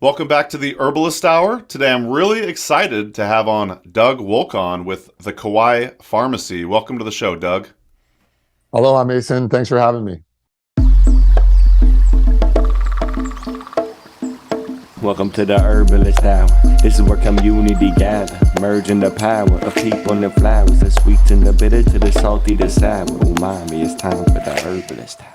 Welcome back to the Herbalist Hour. Today I'm really excited to have on Doug Wolkon with the Kauai Farmacy. Welcome to the show, Doug. Aloha, Mason. Thanks for having me. Welcome to the Herbalist Hour. This is where community gather, merging the power of people and the flowers, the sweet and the bitter to the salty, the sour. Umami, it's time for the Herbalist Hour.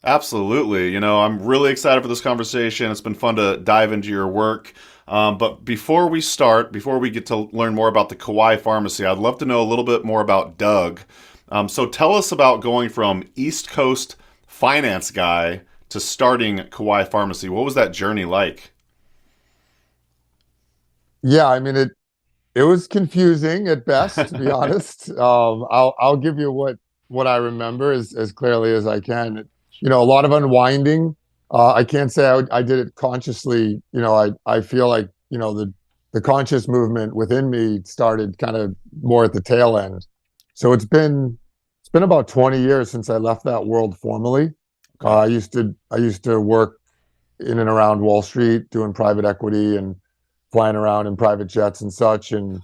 Absolutely. I'm really excited for this conversation. It's been fun to dive into your work. But before we get to learn more about the Kauai Pharmacy, I'd love to know a little bit more about Doug. So tell us about going from East Coast finance guy to starting Kauai Pharmacy. What was that journey like? Yeah, I mean it was confusing at best, to be honest. I'll give you what I remember as clearly as I can. A lot of unwinding. I can't say I did it consciously. I feel like the conscious movement within me started kind of more at the tail end. So it's been about 20 years since I left that world formally. Okay. I used to work in and around Wall Street doing private equity and flying around in private jets and such, and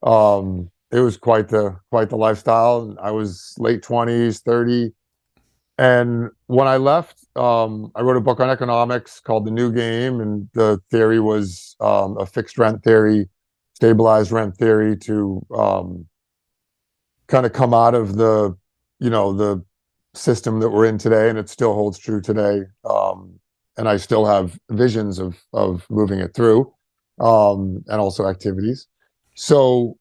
it was quite the lifestyle. And I was late 20s, 30, and when I left, I wrote a book on economics called The New Game, and the theory was a fixed rent theory, stabilized rent theory to kind of come out of the system that we're in today, and it still holds true today. And I still have visions of moving it through, and also activities. So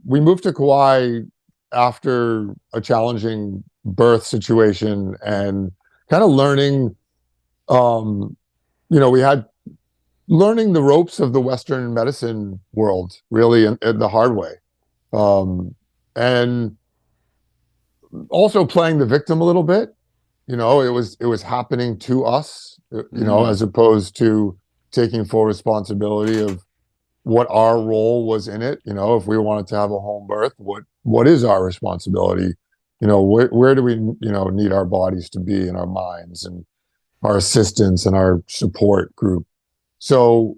we moved to Kauai after a challenging birth situation and kind of learning, we had learning the ropes of the Western medicine world really in the hard way. And also playing the victim a little bit. It was happening to us, as opposed to taking full responsibility of what our role was in it. If we wanted to have a home birth, what is our responsibility? Where do we need our bodies to be, in our minds, and our assistance and our support group. So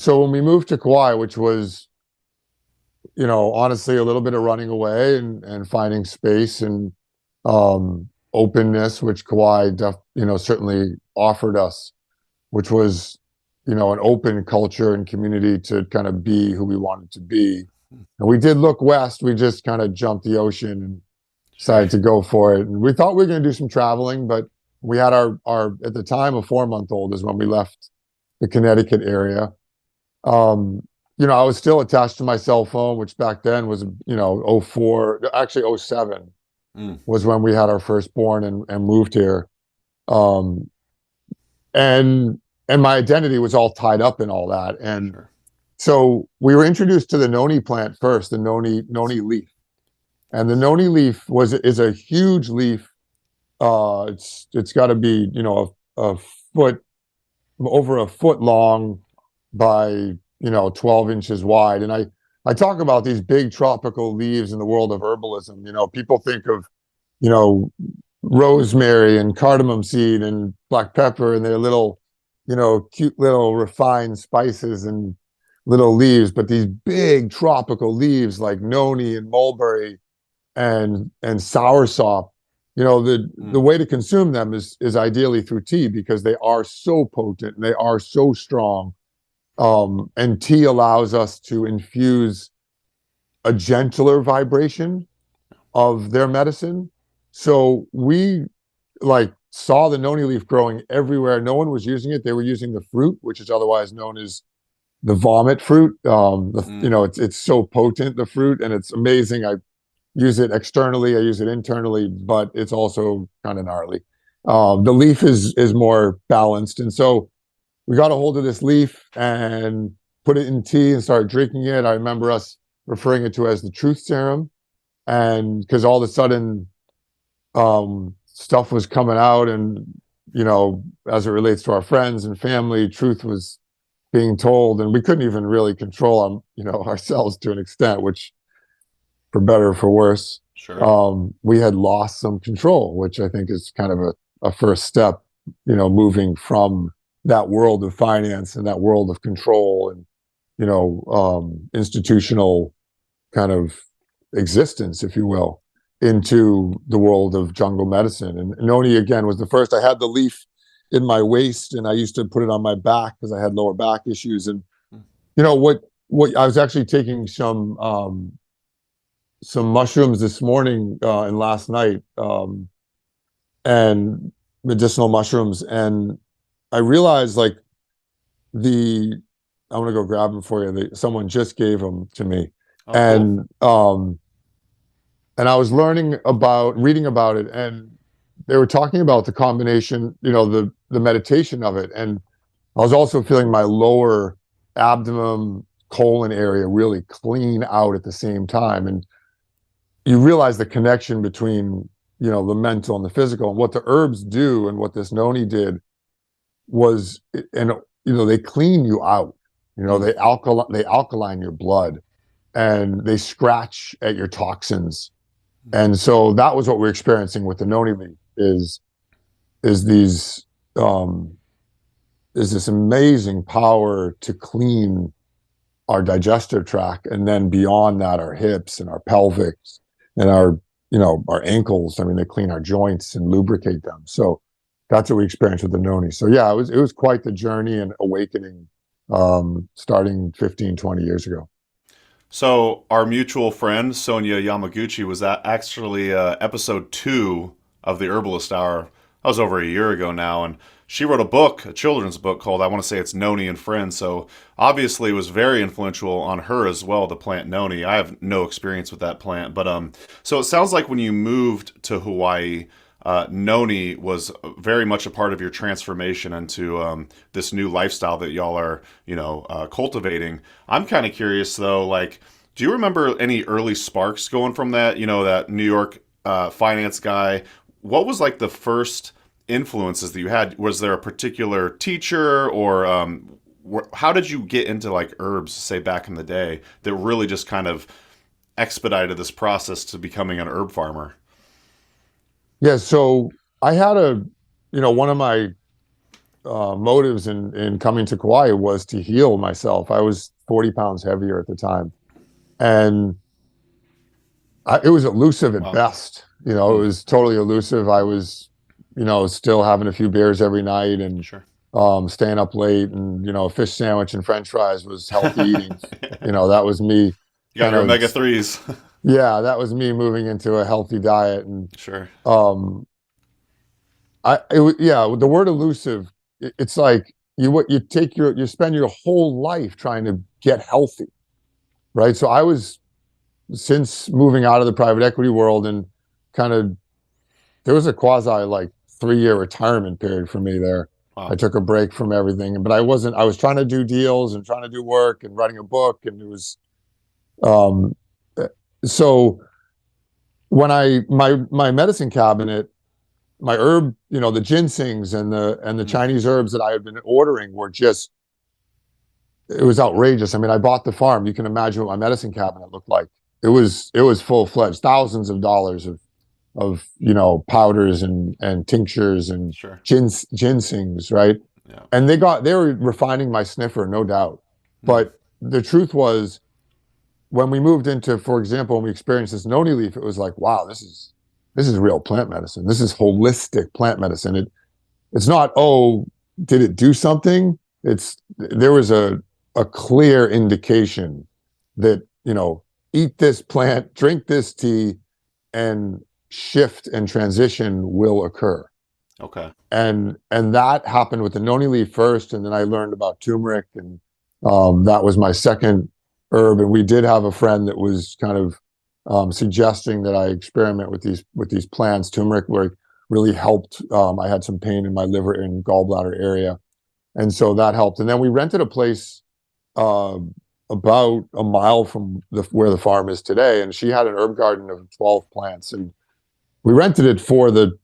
when we moved to Kauai, which was honestly a little bit of running away and finding space and openness, which Kauai certainly offered us, which was an open culture and community to kind of be who we wanted to be. And we did look west. We just kind of jumped the ocean and decided to go for it. And we thought we were going to do some traveling, but we had our at the time a 4-month-old is when we left the Connecticut area. I was still attached to my cell phone, which back then was, '04, actually '07 was when we had our firstborn and moved here. And my identity was all tied up in all that. And Sure. so we were introduced to the Noni plant first, the Noni leaf. And the Noni leaf is a huge leaf. It's got to be, a foot, over a foot long by 12 inches wide. And I talk about these big tropical leaves in the world of herbalism. People think of rosemary and cardamom seed and black pepper and their little cute little refined spices and little leaves, but these big tropical leaves like noni and mulberry and soursop, the way to consume them is ideally through tea, because they are so potent and they are so strong. And tea allows us to infuse a gentler vibration of their medicine. So we saw the noni leaf growing everywhere. No one was using it. They were using the fruit, which is otherwise known as the vomit fruit. It's so potent, the fruit, and it's amazing. I use it externally, I use it internally, but it's also kind of gnarly. The leaf is more balanced. And so we got a hold of this leaf and put it in tea and started drinking it. I remember us referring it to as the truth serum. And because all of a sudden, stuff was coming out, and, as it relates to our friends and family, truth was being told, and we couldn't even really control ourselves to an extent, which, for better or for worse, Sure. we had lost some control, which I think is kind of a first step moving from that world of finance and that world of control and, institutional kind of existence, if you will, into the world of jungle medicine. And Noni, again, was the first. I had the leaf in my waist, and I used to put it on my back because I had lower back issues. And what I was actually taking some mushrooms this morning and last night, and medicinal mushrooms, and I realized I'm gonna go grab them for you. Someone just gave them to me, and cool. And I was reading about it, and they were talking about the combination, the meditation of it, and I was also feeling my lower abdomen, colon area really clean out at the same time, and you realize the connection between the mental and the physical, and what the herbs do, and what this Noni did was, and they clean you out. They alkaline your blood, and they scratch at your toxins. And so that was what we're experiencing with the Noni leaf is this amazing power to clean our digestive tract, and then beyond that, our hips and our pelvics and our ankles. I mean, they clean our joints and lubricate them. So that's what we experienced with the Noni. So yeah, it was quite the journey and awakening, starting 15, 20 years ago. So our mutual friend, Sonia Yamaguchi, was actually episode 2 of the Herbalist Hour. That was over a year ago now, and she wrote a children's book called, I want to say it's Noni and Friends. So obviously it was very influential on her as well, the plant Noni. I have no experience with that plant, but so it sounds like when you moved to Hawaii, Noni was very much a part of your transformation into this new lifestyle that y'all are, cultivating. I'm kind of curious though, do you remember any early sparks going from that? That New York finance guy. What was the first influences that you had? Was there a particular teacher, or how did you get into herbs, say back in the day, that really just kind of expedited this process to becoming an herb farmer? Yeah, so I had one of my motives in coming to Kauai was to heal myself. I was 40 pounds heavier at the time, and it was elusive at best. It was totally elusive. I was, still having a few beers every night, and sure. Staying up late, and a fish sandwich and French fries was healthy eating. That was me. You got your omega-3s. Yeah, that was me moving into a healthy diet. And sure. The word elusive, it's like you spend your whole life trying to get healthy, right? So I was, since moving out of the private equity world, and there was a quasi 3-year retirement period for me there. Wow. I took a break from everything, but I was trying to do deals and trying to do work and writing a book, and it was, so when my medicine cabinet, my herb, the ginsengs and the Chinese herbs that I had been ordering were just, it was outrageous. I mean, I bought the farm. You can imagine what my medicine cabinet looked like. It was full-fledged, thousands of dollars of powders and tinctures and sure. ginsengs, right? Yeah. And they were refining my sniffer, no doubt. But the truth was, when we moved into, for example, when we experienced this Noni leaf, it was like, wow, this is real plant medicine. This is holistic plant medicine. It's not, did it do something? There was a clear indication that, eat this plant, drink this tea, and shift and transition will occur. Okay. And that happened with the Noni leaf first, and then I learned about turmeric, and that was my second herb. And we did have a friend that was kind of suggesting that I experiment with these plants. Turmeric really helped. I had some pain in my liver and gallbladder area, and so that helped. And then we rented a place about a mile from where the farm is today, and she had an herb garden of 12 plants, and we rented it for the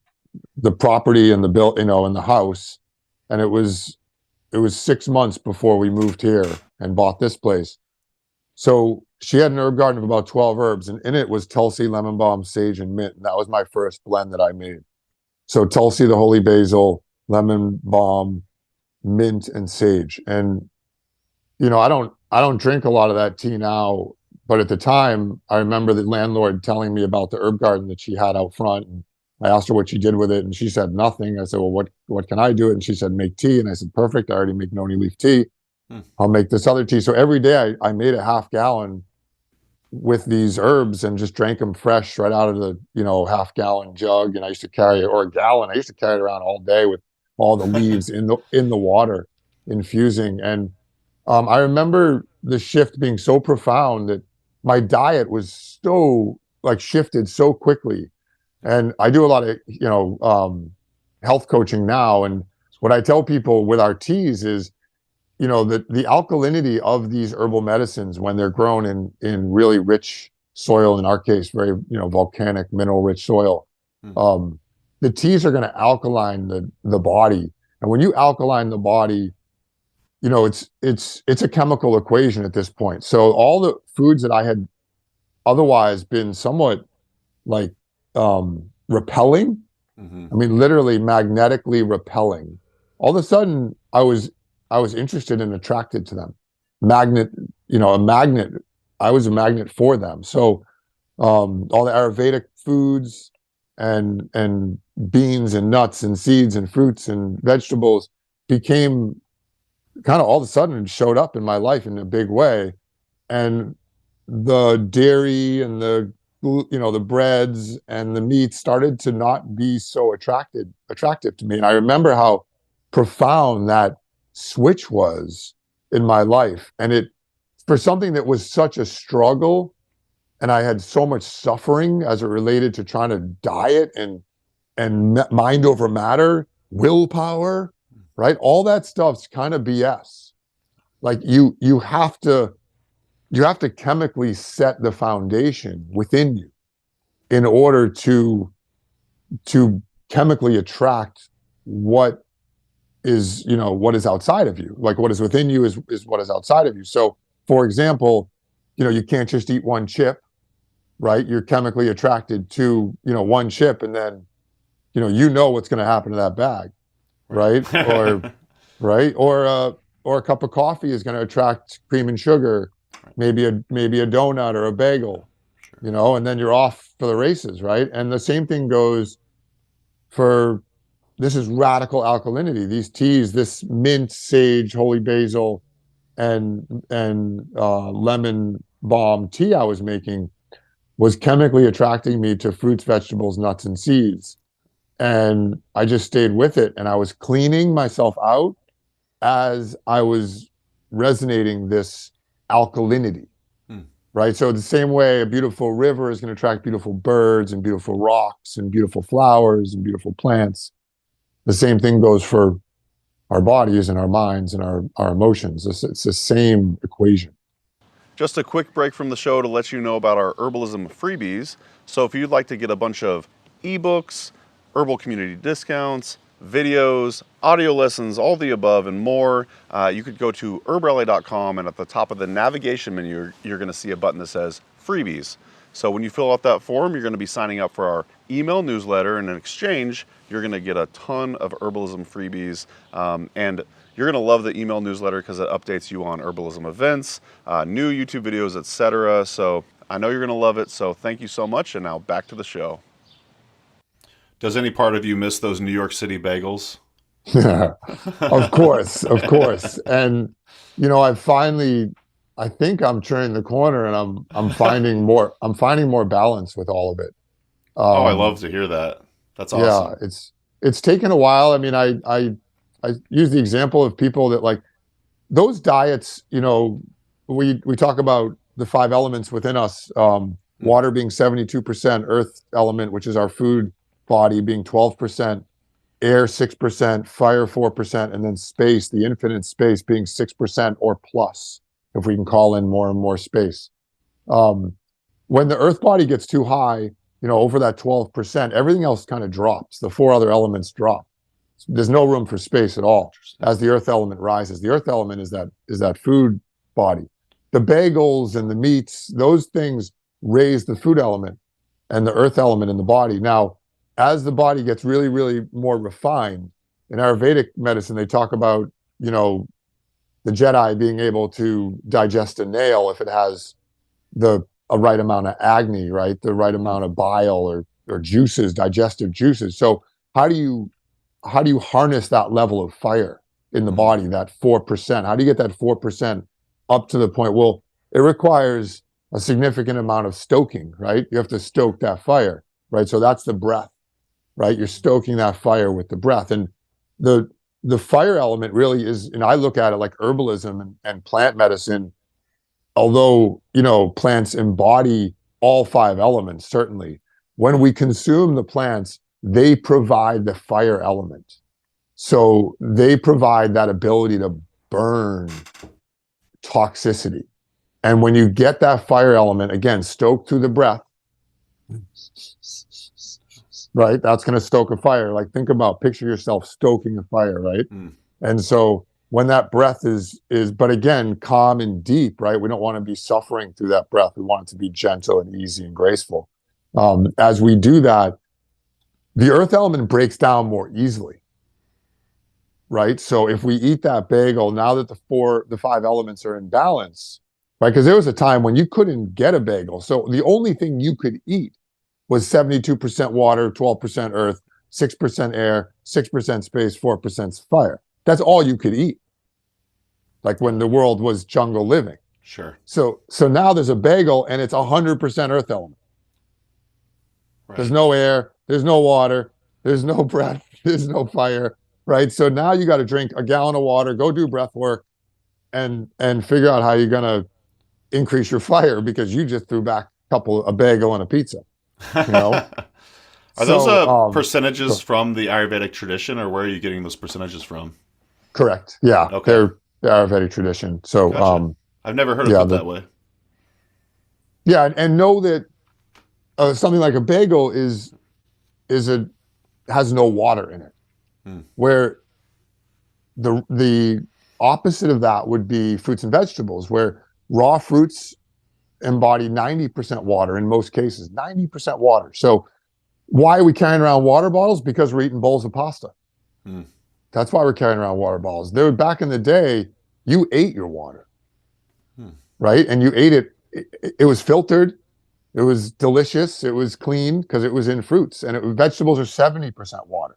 property and the and the house. And it was 6 months before we moved here and bought this place. So she had an herb garden of about 12 herbs, and in it was Tulsi, lemon balm, sage, and mint. And that was my first blend that I made. So Tulsi, the holy basil, lemon balm, mint, and sage. And I don't drink a lot of that tea now, but at the time, I remember the landlord telling me about the herb garden that she had out front. And I asked her what she did with it, and she said nothing. I said, "Well, what can I do?" And she said, "Make tea." And I said, "Perfect. I already make Noni leaf tea. I'll make this other tea." So every day I made a half gallon with these herbs and just drank them fresh right out of the half gallon jug. And I used to carry it, or a gallon. I used to carry it around all day with all the leaves in the water, infusing. And I remember the shift being so profound that my diet was so like shifted so quickly. And I do a lot of health coaching now, and what I tell people with our teas is, the alkalinity of these herbal medicines when they're grown in really rich soil, in our case, very volcanic mineral rich soil, the teas are going to alkaline the body. And when you alkaline the body, it's a chemical equation at this point. So all the foods that I had otherwise been somewhat like repelling, I mean, literally magnetically repelling, all of a sudden I was interested and attracted to them. A magnet. I was a magnet for them. So all the Ayurvedic foods and beans and nuts and seeds and fruits and vegetables became kind of all of a sudden showed up in my life in a big way. And the dairy and the breads and the meat started to not be so attractive to me. And I remember how profound that switch was in my life. And it, for something that was such a struggle, and I had so much suffering as it related to trying to diet and mind over matter, willpower, right? All that stuff's kind of BS. Like you have to chemically set the foundation within you in order to chemically attract what is outside of you. Like what is within you is what is outside of you. So for example, you can't just eat one chip, right? You're chemically attracted to one chip, and then what's going to happen to that bag, right? Or right, or a cup of coffee is going to attract cream and sugar, maybe a donut or a bagel, and then you're off for the races, right? And the same thing goes for, this is radical alkalinity. These teas, this mint, sage, holy basil, and lemon balm tea I was making was chemically attracting me to fruits, vegetables, nuts, and seeds. And I just stayed with it, and I was cleaning myself out as I was resonating this alkalinity, right? So the same way a beautiful river is going to attract beautiful birds and beautiful rocks and beautiful flowers and beautiful plants, the same thing goes for our bodies and our minds and our emotions. It's the same equation. Just a quick break from the show to let you know about our herbalism freebies. So if you'd like to get a bunch of ebooks, herbal community discounts, videos, audio lessons, all the above and more, you could go to herbrally.com, and at the top of the navigation menu, you're going to see a button that says freebies. So when you fill out that form, you're going to be signing up for our email newsletter, and in exchange, you're going to get a ton of herbalism freebies, and you're going to love the email newsletter because it updates you on herbalism events, new YouTube videos, etc. So I know you're going to love it. So thank you so much, and now back to the show. Does any part of you miss those New York City bagels? Of course. And I think I'm turning the corner, and I'm finding more balance with all of it. I love to hear that. That's awesome. Yeah, it's taken a while. I mean, I use the example of people that like those diets. We talk about the 5 elements within us. Water being 72%, earth element, which is our food body, being 12%, air 6%, fire 4%, and then space, the infinite space, being 6% or plus, if we can call in more and more space. When the earth body gets too high, over that 12%, everything else kind of drops. The 4 other elements drop. There's no room for space at all as the earth element rises. The earth element is that food body. The bagels and the meats, those things raise the food element and the earth element in the body. Now, as the body gets really, really more refined, in Ayurvedic medicine, they talk about, you know, the Jedi being able to digest a nail if it has a right amount of agni, right? The right amount of bile or juices, digestive juices. So how do you harness that level of fire in the body, that 4%? How do you get that 4% up to the point? Well, it requires a significant amount of stoking, right? You have to stoke that fire, right? So that's the breath, right? You're stoking that fire with the breath. And the fire element really is, and I look at it like herbalism and plant medicine, although, you know, plants embody all 5 elements, certainly. When we consume the plants, they provide the fire element. So they provide that ability to burn toxicity. And when you get that fire element, again, stoked through the breath, right? That's going to stoke a fire. Like, picture yourself stoking a fire, right? And so when that breath is, but again, calm and deep, right? We don't want to be suffering through that breath. We want it to be gentle and easy and graceful. As we do that, the earth element breaks down more easily, right? So if we eat that bagel, now that the 5 elements are in balance, right? Because there was a time when you couldn't get a bagel. So the only thing you could eat was 72% water, 12% earth, 6% air, 6% space, 4% fire. That's all you could eat. Like when the world was jungle living. Sure. So now there's a bagel and it's 100% earth element. Right. There's no air, there's no water, there's no breath, there's no fire, right? So now you got to drink a gallon of water, go do breath work, and figure out how you're gonna increase your fire because you just threw back a bagel and a pizza. You know? Are those percentages from the Ayurvedic tradition, or where are you getting those percentages from? Correct. Yeah. Okay. They're the Ayurvedic tradition. So gotcha. I've never heard of it that way. Yeah, and know that something like a bagel has no water in it. Where the opposite of that would be fruits and vegetables, where raw fruits embody 90% water in most cases, 90% water. So why are we carrying around water bottles? Because we're eating bowls of pasta. That's why we're carrying around water bottles. Back in the day, you ate your water, right? And you ate it. It was filtered. It was delicious. It was clean because it was in fruits. And vegetables are 70% water.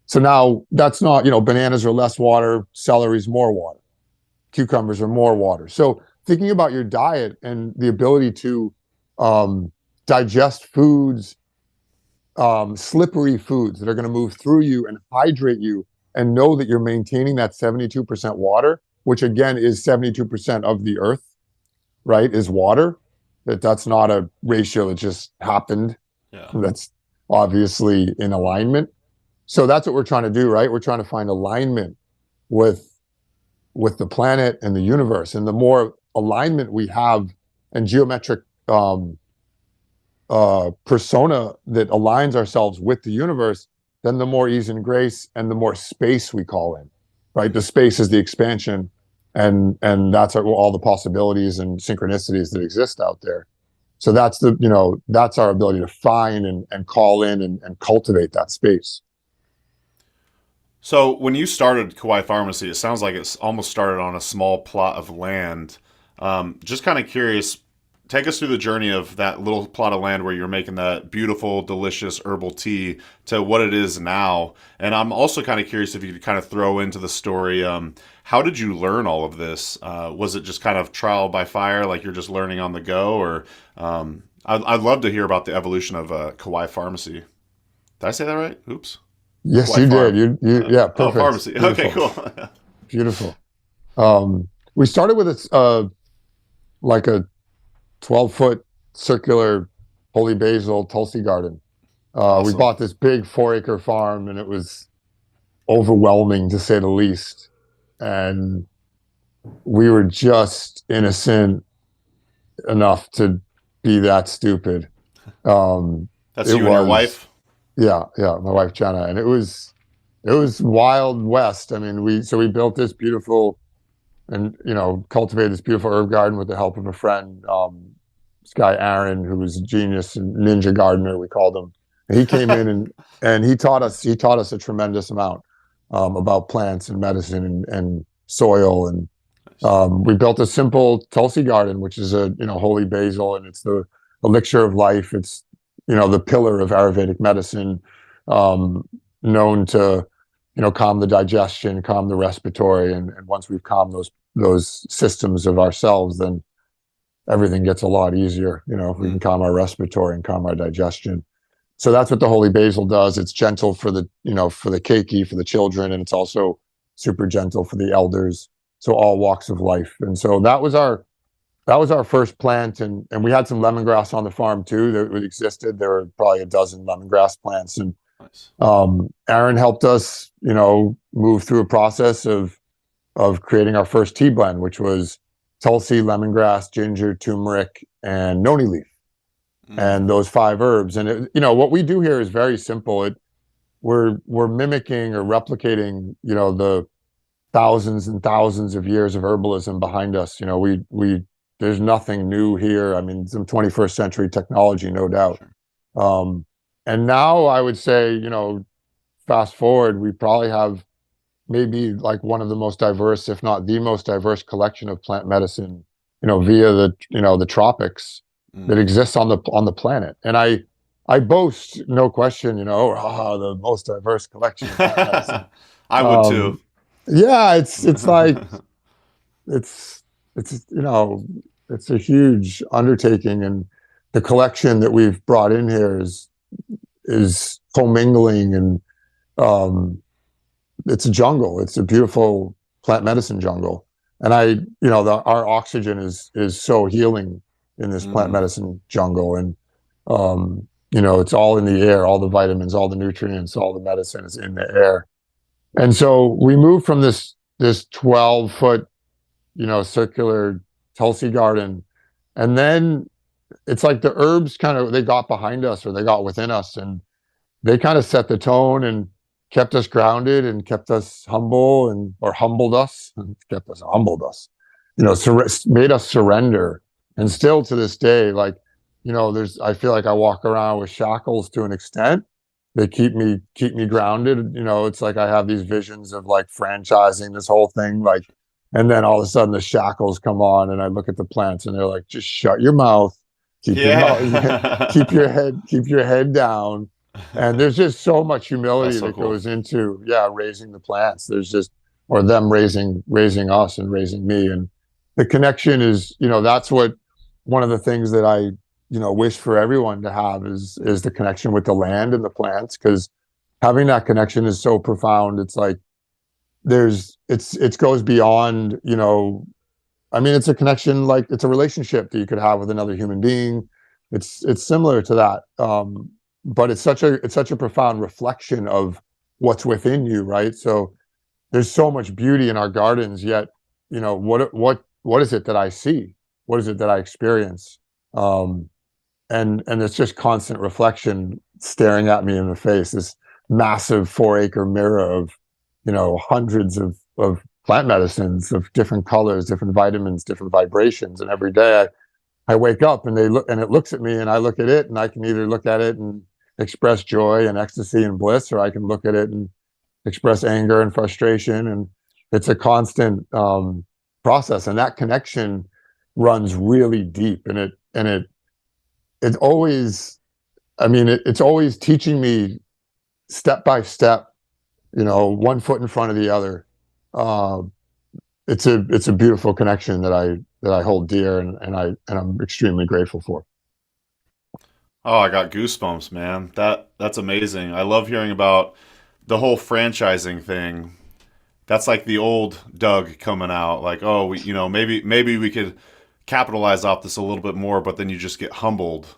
So now that's not, bananas are less water, celery's more water, cucumbers are more water. So thinking about your diet and the ability to digest foods, slippery foods that are going to move through you and hydrate you, and know that you're maintaining that 72% water, which again is 72% of the earth, right, is water. That's not a ratio that just happened. Yeah. That's obviously in alignment. So that's what we're trying to do, right? We're trying to find alignment with the planet and the universe. And the more alignment we have and geometric persona that aligns ourselves with the universe, then the more ease and grace and the more space we call in, right? The space is the expansion, and that's all the possibilities and synchronicities that exist out there. So that's that's our ability to find and call in and cultivate that space. So when you started Kauai Farmacy, it sounds like it's almost started on a small plot of land. Just kind of curious, take us through the journey of that little plot of land where you're making that beautiful, delicious herbal tea to what it is now. And I'm also kind of curious if you could kind of throw into the story, how did you learn all of this? Was it just kind of trial by fire, like you're just learning on the go? Or I'd love to hear about the evolution of Kauai Farmacy. Did I say that right? Oops. Yes, Kauai you Farm. Did. Yeah, perfect. Oh, pharmacy. Beautiful. Okay, cool. Beautiful. We started with like a 12-foot circular holy basil Tulsi garden. Awesome. We bought this big 4-acre farm, and it was overwhelming to say the least. And we were just innocent enough to be that stupid. That's you and your wife? Yeah, my wife Jenna, and it was Wild West. I mean, we built this beautiful and cultivated this beautiful herb garden with the help of a friend, this guy Aaron, who was a genius and ninja gardener, we called him. And he came in and he taught us a tremendous amount. about plants and medicine and soil. And Nice. we built a simple Tulsi garden, which is a holy basil, and it's the elixir of life. It's the pillar of Ayurvedic medicine, known to calm the digestion, calm the respiratory, and once we've calmed those systems of ourselves, then everything gets a lot easier. If we can calm our respiratory and calm our digestion. So that's what the holy basil does. It's gentle for the keiki, for the children, and it's also super gentle for the elders. So all walks of life. And so that was our first plant, and we had some lemongrass on the farm too that existed. There were probably a dozen lemongrass plants, and Nice. Aaron helped us, move through a process of creating our first tea blend, which was Tulsi, lemongrass, ginger, turmeric, and Noni leaf, and those 5 herbs. And what we do here is very simple. We're mimicking or replicating, the thousands and thousands of years of herbalism behind us. We there's nothing new here. I mean, some 21st century technology, no doubt. Sure. And now I would say, fast forward, we probably have maybe like one of the most diverse, if not the most diverse collection of plant medicine, via the tropics that exists on the planet. And I boast, no question, the most diverse collection of plant medicine. I would too. Yeah, it's like it's it's a huge undertaking, and the collection that we've brought in here is commingling, and it's a jungle. It's a beautiful plant medicine jungle. And our oxygen is so healing in this plant medicine jungle. And, it's all in the air, all the vitamins, all the nutrients, all the medicine is in the air. And so we moved from this 12-foot, circular Tulsi garden. And then it's like the herbs they got behind us, or they got within us, and they kind of set the tone and kept us grounded and kept us humble, or humbled us, made us surrender. And still to this day, I feel like I walk around with shackles to an extent. They keep me grounded. It's like I have these visions of like franchising this whole thing, and then all of a sudden the shackles come on, and I look at the plants, and they're like, just shut your mouth, keep your head down. And there's just so much humility that goes into raising the plants. There's just, or them raising us and raising me. And the connection is, that's what one of the things that I wish for everyone to have is the connection with the land and the plants, because having that connection is so profound. It's like it goes beyond, it's a connection, like it's a relationship that you could have with another human being. It's similar to that. But it's such a profound reflection of what's within you, right? So there's so much beauty in our gardens, yet, what is it that I see? What is it that I experience? And it's just constant reflection staring at me in the face, this massive 4-acre mirror of, hundreds of plant medicines of different colors, different vitamins, different vibrations. And every day I wake up and it looks at me, and I look at it, and I can either look at it and express joy and ecstasy and bliss, or I can look at it and express anger and frustration. And it's a constant process, and that connection runs really deep. And it always, it's always teaching me step by step, 1 foot in front of the other. It's a beautiful connection that I hold dear, and I'm extremely grateful for. Oh, I got goosebumps, man. That's amazing. I love hearing about the whole franchising thing. That's like the old Doug coming out, like, oh, maybe we could capitalize off this a little bit more, but then you just get humbled,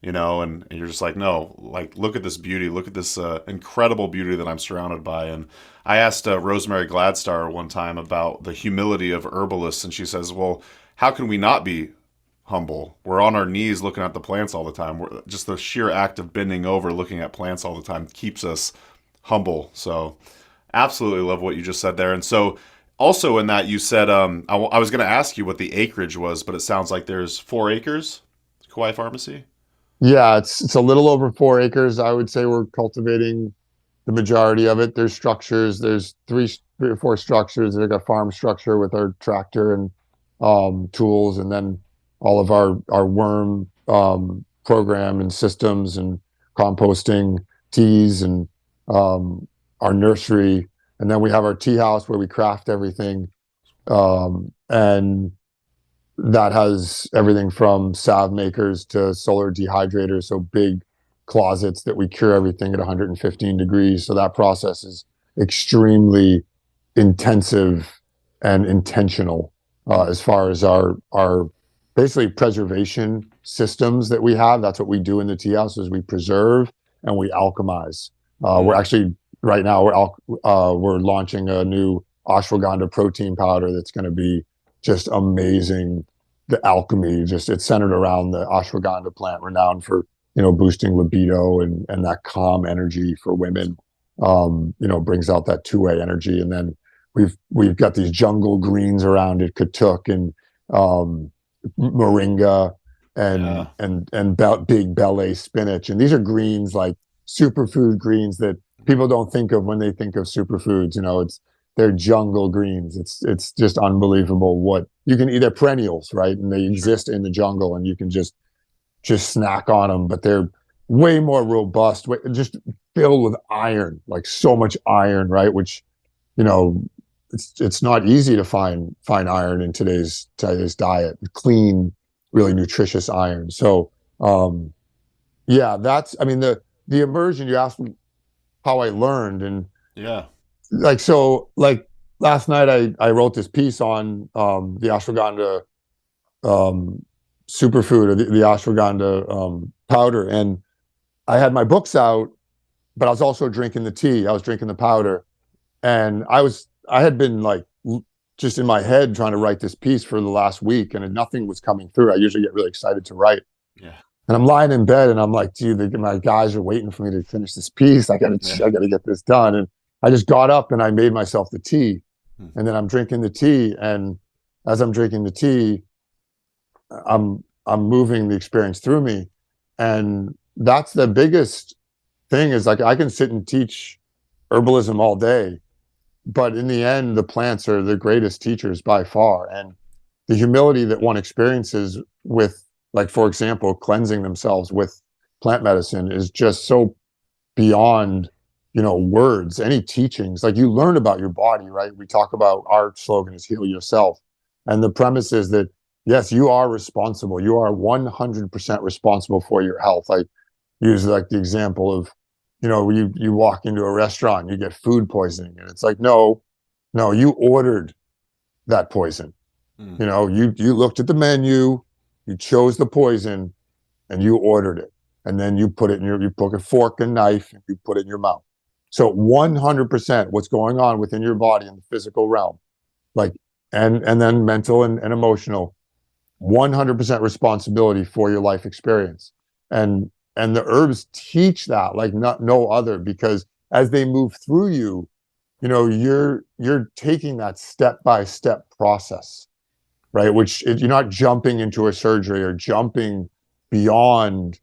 and you're just like, no, like, look at this beauty, look at this incredible beauty that I'm surrounded by. And I asked Rosemary Gladstar one time about the humility of herbalists, and she says, well, how can we not be humble? We're on our knees looking at the plants all the time. Just the sheer act of bending over looking at plants all the time keeps us humble. So absolutely love what you just said there. And so also in that, you said I was going to ask you what the acreage was, but it sounds like there's 4 acres, Kauai Farmacy. Yeah, it's a little over 4 acres. I would say we're cultivating the majority of it. There's structures. There's three or four structures. There's like a farm structure with our tractor and tools, and then all of our worm program and systems and composting teas and our nursery, and then we have our tea house where we craft everything, and that has everything from salve makers to solar dehydrators, so big closets that we cure everything at 115 degrees. So that process is extremely intensive and intentional as far as our basically preservation systems that we have. That's what we do in the tea house, is we preserve and we alchemize. We're actually right now we're launching a new ashwagandha protein powder that's going to be just amazing. The alchemy, just it's centered around the ashwagandha plant, renowned for boosting libido and that calm energy for women. Brings out that two-way energy, and then we've got these jungle greens around it, katuk and moringa and big bele spinach, and these are greens like superfood greens that people don't think of when they think of superfoods. They're jungle greens. It's just unbelievable what you can eat. They're perennials, right? And they exist in the jungle, and you can just snack on them. But they're way more robust, just filled with iron, like so much iron, right? Which, it's not easy to find iron in today's diet. Clean, really nutritious iron. So, yeah, that's. I mean, the immersion. You asked me how I learned, and yeah. Like last night I wrote this piece on the ashwagandha superfood, or the ashwagandha powder, and I had my books out, but I was also drinking the tea. I was drinking the powder, and I had been like just in my head trying to write this piece for the last week, and nothing was coming through. I usually get really excited to write. Yeah. And I'm lying in bed, and I'm like, dude, my guys are waiting for me to finish this piece. I gotta get this done. And I just got up and I made myself the tea, and then I'm drinking the tea. And as I'm drinking the tea, I'm moving the experience through me. And that's the biggest thing, is like, I can sit and teach herbalism all day, but in the end, the plants are the greatest teachers by far. And the humility that one experiences with, like, for example, cleansing themselves with plant medicine is just so beyond words, any teachings. Like, you learn about your body, right? We talk about, our slogan is heal yourself. And the premise is that, yes, you are responsible. You are 100% responsible for your health. I use like the example of, you walk into a restaurant, you get food poisoning, and it's like, no, you ordered that poison. You looked at the menu, you chose the poison, and you ordered it. And then you put a fork and knife, and you put it in your mouth. So 100% what's going on within your body in the physical realm, like, and then mental and emotional, 100% responsibility for your life experience. And the herbs teach that like no other, because as they move through you, you're taking that step-by-step process, right? Which you're not jumping into a surgery or jumping beyond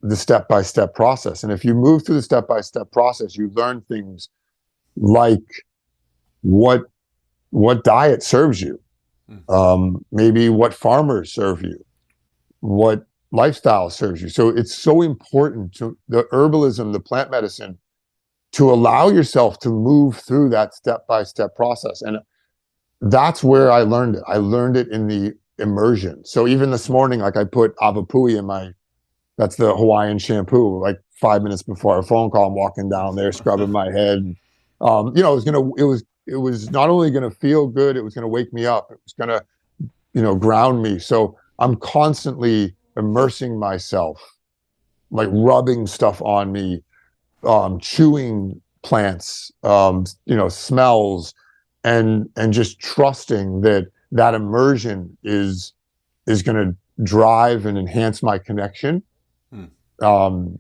the step-by-step process. And if you move through the step-by-step process, you learn things like what diet serves you, maybe what farmers serve you, what lifestyle serves you. So it's so important to the herbalism, the plant medicine, to allow yourself to move through that step-by-step process. And that's where I learned it. I learned it in the immersion. So even this morning, like, I put avapui in that's the Hawaiian shampoo, like 5 minutes before our phone call. I'm walking down there, scrubbing my head. It was not only going to feel good, it was going to wake me up. It was going to, ground me. So I'm constantly immersing myself, like rubbing stuff on me, chewing plants, smells, and just trusting that immersion is going to drive and enhance my connection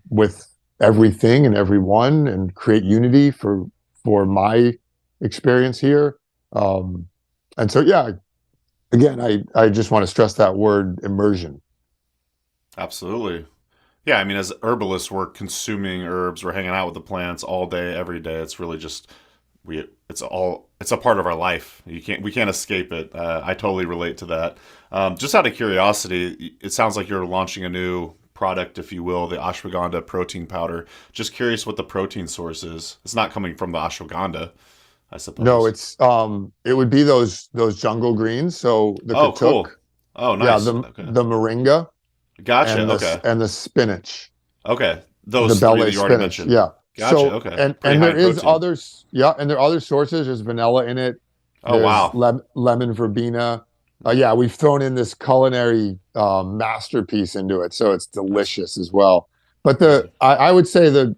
with everything and everyone, and create unity for my experience here. And so, yeah, again, I just want to stress that word, immersion. Absolutely. Yeah, I mean, as herbalists, we're consuming herbs, we're hanging out with the plants all day, every day. It's really just it's a part of our life. We can't escape it. I totally relate to that. Just out of curiosity, it sounds like you're launching a new product, if you will, the ashwagandha protein powder. Just curious what the protein source is. It's not coming from the ashwagandha, I No, suppose. it would be those jungle greens. So the Oh, katuk, cool. Oh, yeah, nice. Okay. the moringa Gotcha. Okay. and the spinach, Okay. the Those three bell that you already spinach. mentioned. Yeah. Gotcha. So Okay. Pretty and high there in is protein. others. Yeah, and there are other sources. There's vanilla in it. Oh, There's wow. lemon verbena. Yeah, we've thrown in this culinary masterpiece into it, so it's That's delicious as well. But crazy. I would say that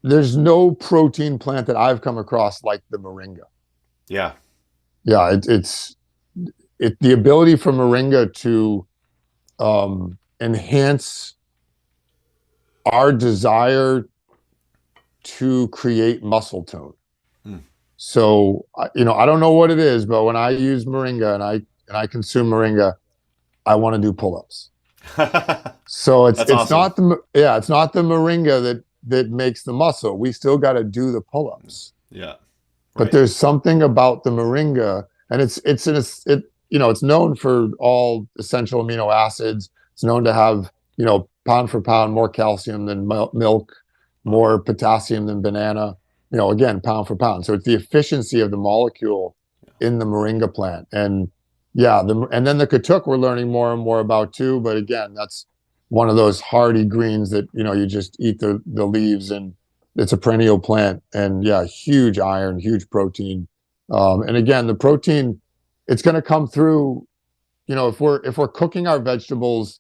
there's no protein plant that I've come across like the moringa. Yeah. Yeah, it's the ability for moringa to enhance our desire to create muscle tone. Hmm. So, I don't know what it is, but when I use moringa and I consume moringa, I want to do pull-ups. So That's awesome. it's not the moringa that makes the muscle. We still got to do the pull-ups. Yeah. But Right. there's something about the moringa, and it's known for all essential amino acids. It's known to have, pound for pound more calcium than milk, Wow. more potassium than banana. Again, pound for pound. So it's the efficiency of the molecule in the moringa plant, and yeah, and then the katuk we're learning more and more about too. But again, that's one of those hardy greens that you just eat the leaves, and it's a perennial plant, and yeah, huge iron, huge protein. And again, the protein, it's going to come through. If we're cooking our vegetables,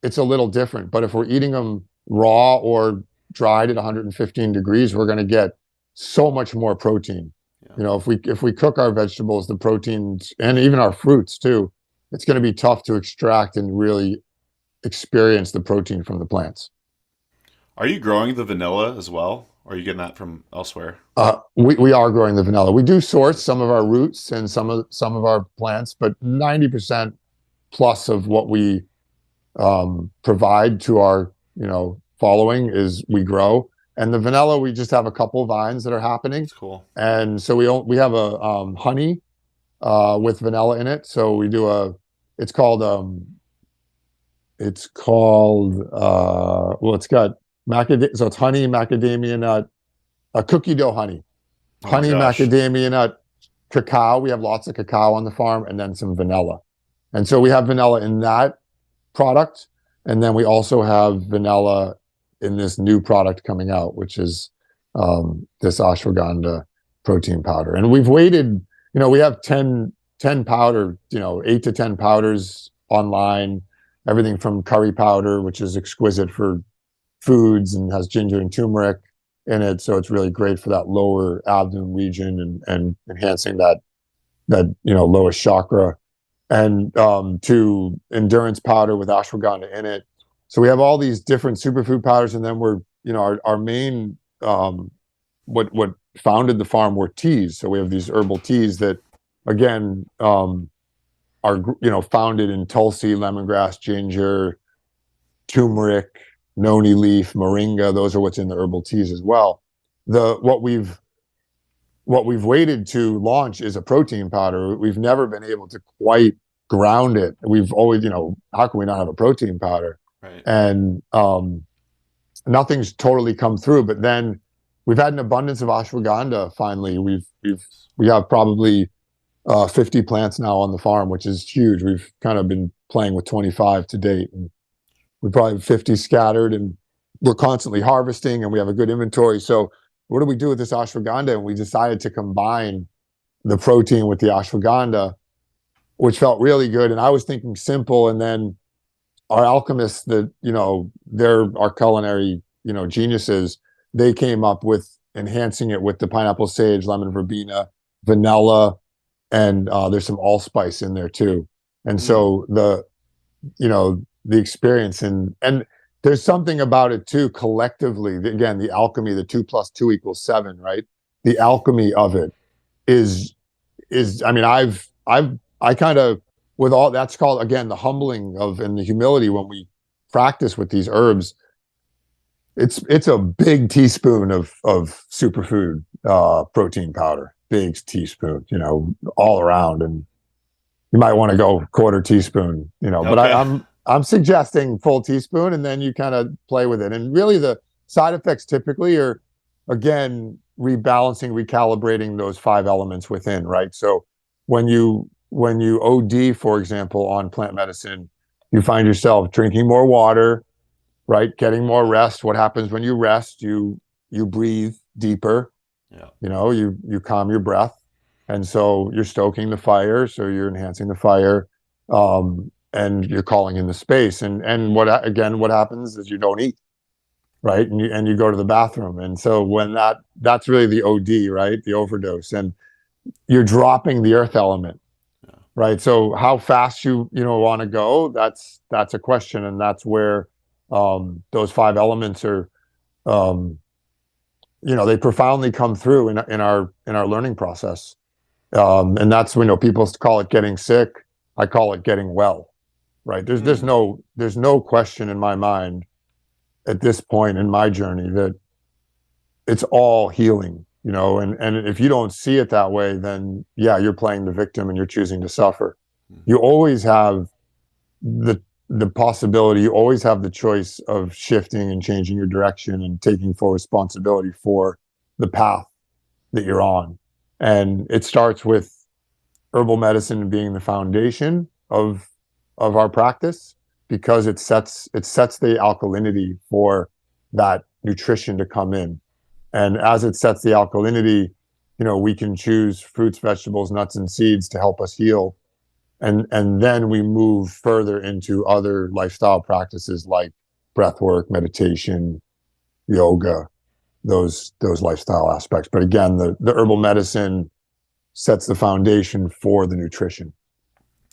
it's a little different. But if we're eating them raw or dried at 115 degrees, we're going to get so much more protein. Yeah. If we cook our vegetables, the proteins, and even our fruits too, it's going to be tough to extract and really experience the protein from the plants. Are you growing the vanilla as well? Or are you getting that from elsewhere? We are growing the vanilla. We do source Nice. some of our roots and some of our plants, but 90% plus of what we provide to our following is we grow. And the vanilla, we just have a couple vines that are happening, That's cool. and so we have a honey with vanilla in it. So we do it's called well, it's got so it's honey, macadamia nut, a cookie dough honey, Oh my gosh. macadamia nut, cacao. We have lots of cacao on the farm, and then some vanilla. And so we have vanilla in that product, and then we also have vanilla in this new product coming out, which is this ashwagandha protein powder. And we've waited, we have 10 powder, 8 to 10 powders online, everything from curry powder, which is exquisite for foods and has ginger and turmeric in it. So it's really great for that lower abdomen region and enhancing that lowest chakra, and to endurance powder with ashwagandha in it. So we have all these different superfood powders, and then we're our main what founded the farm were teas. So we have these herbal teas that again are founded in tulsi, lemongrass, ginger, turmeric, noni leaf, moringa. Those are what's in the herbal teas as well. What we've waited to launch is a protein powder. We've never been able to quite ground it. We've always, how can we not have a protein powder? Right. And nothing's totally come through. But then we've had an abundance of ashwagandha. Finally, we have probably 50 plants now on the farm, which is huge. We've kind of been playing with 25 to date, and we probably have 50 scattered, and we're constantly harvesting, and we have a good inventory. So what do we do with this ashwagandha? And we decided to combine the protein with the ashwagandha, which felt really good. And I was thinking simple, and then our alchemists that they're our culinary geniuses, they came up with enhancing it with the pineapple sage, lemon verbena, vanilla, and there's some allspice in there too. And so the experience, and there's something about it too collectively. Again, the alchemy, the 2 + 2 = 7, right? The alchemy of it is I mean, I kind of, with all that's called, again, the humbling of and the humility when we practice with these herbs. It's a big teaspoon of superfood protein powder, big teaspoon, all around, and you might want to go quarter teaspoon, but Okay. I'm suggesting full teaspoon, and then you kind of play with it. And really the side effects typically are, again, rebalancing, recalibrating those 5 elements within, right? So when you OD, for example, on plant medicine, you find yourself drinking more water, right? Getting more rest. What happens when you rest? You breathe deeper. Yeah. You calm your breath, and so you're stoking the fire. So you're enhancing the fire, and you're calling in the space. And what happens is you don't eat, right? And you go to the bathroom. And so when that's really the OD, right? The overdose, and you're dropping the earth element, right? So how fast you want to go? That's a question, and that's where those 5 elements are, they profoundly come through in our learning process, and that's when people call it getting sick. I call it getting well, right? There's no question in my mind at this point in my journey that it's all healing, and if you don't see it that way, then yeah, you're playing the victim and you're choosing to suffer. You always have the possibility, you always have the choice of shifting and changing your direction and taking full responsibility for the path that you're on. And it starts with herbal medicine being the foundation of our practice, because it sets the alkalinity for that nutrition to come in. And as it sets the alkalinity, we can choose fruits, vegetables, nuts, and seeds to help us heal. And then we move further into other lifestyle practices like breath work, meditation, yoga, those lifestyle aspects. But again, the herbal medicine sets the foundation for the nutrition.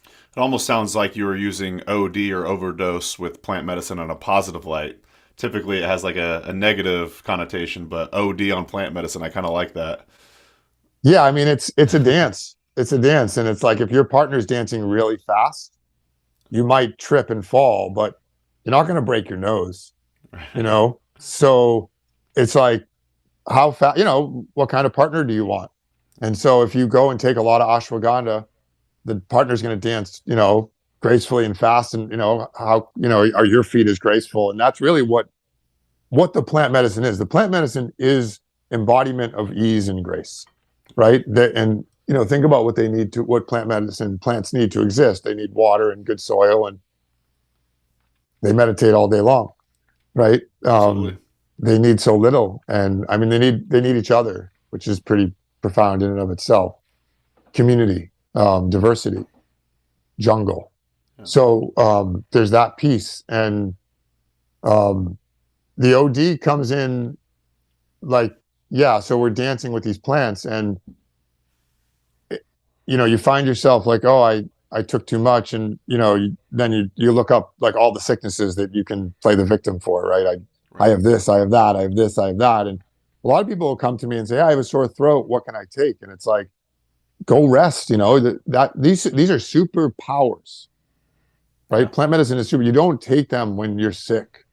It almost sounds like you were using OD or overdose with plant medicine in a positive light. Typically it has like a negative connotation, but OD on plant medicine, I kind of like that. Yeah, I mean, it's a dance. It's a dance. And it's like, if your partner's dancing really fast, you might trip and fall, but you're not going to break your nose, So it's like, how fast, what kind of partner do you want? And so if you go and take a lot of ashwagandha, the partner's going to dance, gracefully and fast. And, how, are your feet as graceful? And that's really what the plant medicine is. The plant medicine is embodiment of ease and grace, right? And think about what plants need to exist. They need water and good soil, and they meditate all day long, right? They need so little, and I mean, they need each other, which is pretty profound in and of itself. Community, diversity, jungle. Yeah. So there's that piece, and the OD comes in like, yeah. So we're dancing with these plants, and you find yourself like, oh, I took too much, and then you look up like all the sicknesses that you can play the victim for, right? I have this, I have that, I have this, I have that, and a lot of people will come to me and say, I have a sore throat. What can I take? And it's like, go rest. These are superpowers, right? Yeah. Plant medicine is super. You don't take them when you're sick.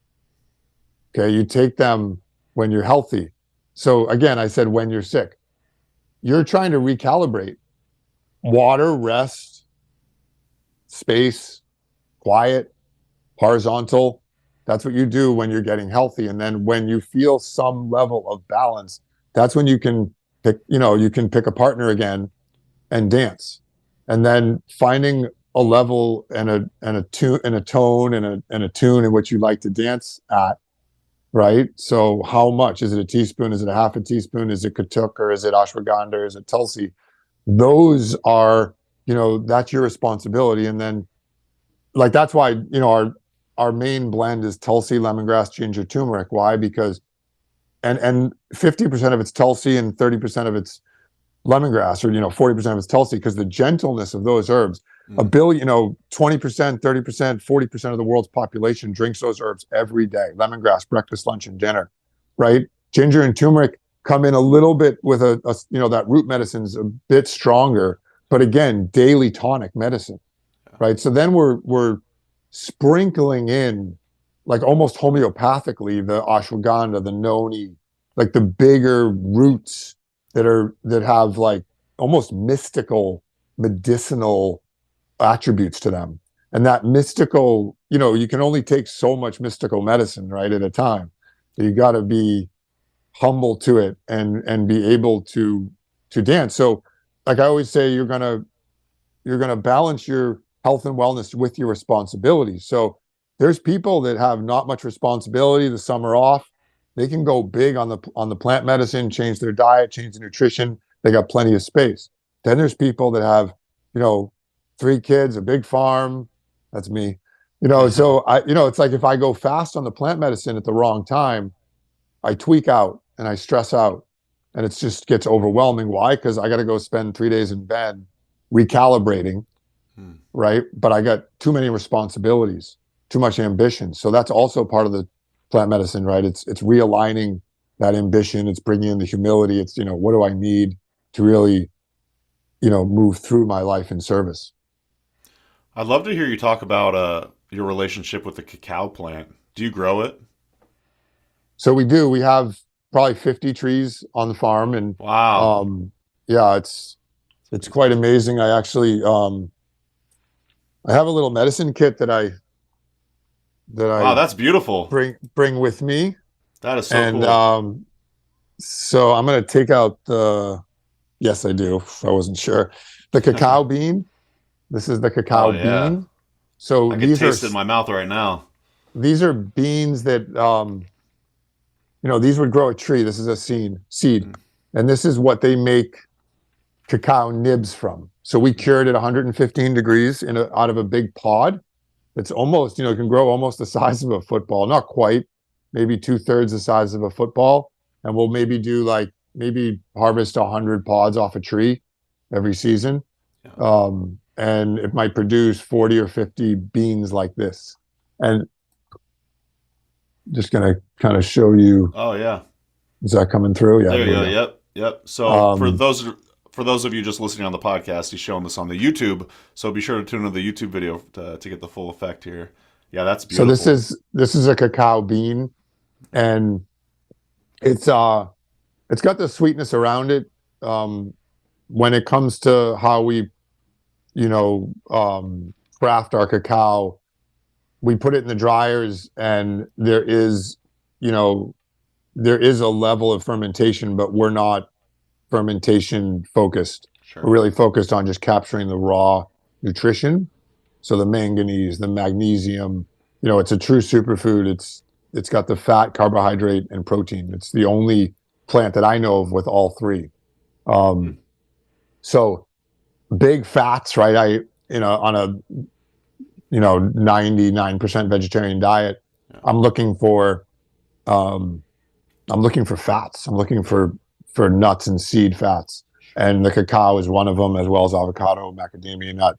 Okay, you take them when you're healthy. So again, I said when you're sick, you're trying to recalibrate. Water, rest, space, quiet, horizontal. That's what you do when you're getting healthy. And then when you feel some level of balance, that's when you can pick a partner again and dance. And then finding a level and a tune and a tone and a tune in which you like to dance at, right? So how much? Is it a teaspoon? Is it a half a teaspoon? Is it katuk, or is it ashwagandha? Or is it tulsi? Those are, that's your responsibility. And then like, that's why, our main blend is tulsi, lemongrass, ginger, turmeric. Why? Because, and 50% of it's tulsi and 30% of it's lemongrass, or, 40% of it's tulsi, because the gentleness of those herbs, a billion, 20%, 30%, 40% of the world's population drinks those herbs every day. Lemongrass, breakfast, lunch, and dinner, right? Ginger and turmeric come in a little bit with that root medicine's a bit stronger, but again, daily tonic medicine, right? So then we're sprinkling in like almost homeopathically, the ashwagandha, the noni, like the bigger roots that have like almost mystical, medicinal attributes to them. And that mystical, you can only take so much mystical medicine, right, at a time. You got to be humble to it and be able to dance. So, like I always say, you're gonna balance your health and wellness with your responsibilities. So there's people that have not much responsibility, the summer off. They can go big on the plant medicine, change their diet, change the nutrition. They got plenty of space. Then there's people that have, 3 kids, a big farm. That's me. So it's like if I go fast on the plant medicine at the wrong time, I tweak out and I stress out, and it just gets overwhelming. Why? Because I got to go spend 3 days in bed recalibrating, right? But I got too many responsibilities, too much ambition. So that's also part of the plant medicine, right? It's realigning that ambition. It's bringing in the humility. It's, what do I need to really, move through my life in service? I'd love to hear you talk about your relationship with the cacao plant. Do you grow it? So we do. We have probably 50 trees on the farm, and Wow. yeah, it's quite amazing. I actually I have a little medicine kit that I Wow, that's beautiful. bring with me. That is so And cool. so I'm gonna take out yes, I do. I wasn't sure. The cacao bean. This is the cacao Oh yeah. bean. So I can these taste it are in my mouth right now. these are beans that these would grow a tree. This is a seed. And this is what they make cacao nibs from. So we cured at 115 degrees out of a big pod. It's almost, it can grow almost the size of a football. Not quite, maybe 2/3 the size of a football. And we'll maybe maybe harvest 100 pods off a tree every season. Yeah. And it might produce 40 or 50 beans like this. And just going to kind of show you. Oh yeah. Is that coming through? Yeah. There you go. We Yep. So for Um, those of you just listening on the podcast, he's showing this on the YouTube. So be sure to tune into the YouTube video to get the full effect here. Yeah, that's so beautiful. this is a cacao bean, and it's got the sweetness around it. When it comes to how we, craft our cacao, we put it in the dryers, and there is a level of fermentation, but we're not fermentation focused. Sure. We're really focused on just capturing the raw nutrition. So the manganese, the magnesium, it's a true superfood. It's got the fat, carbohydrate, and protein. It's the only plant that I know of with all three. So big fats, right? On a 99% vegetarian diet, Yeah. I'm looking for fats. I'm looking for nuts and seed fats, and the cacao is one of them, as well as avocado, macadamia nut,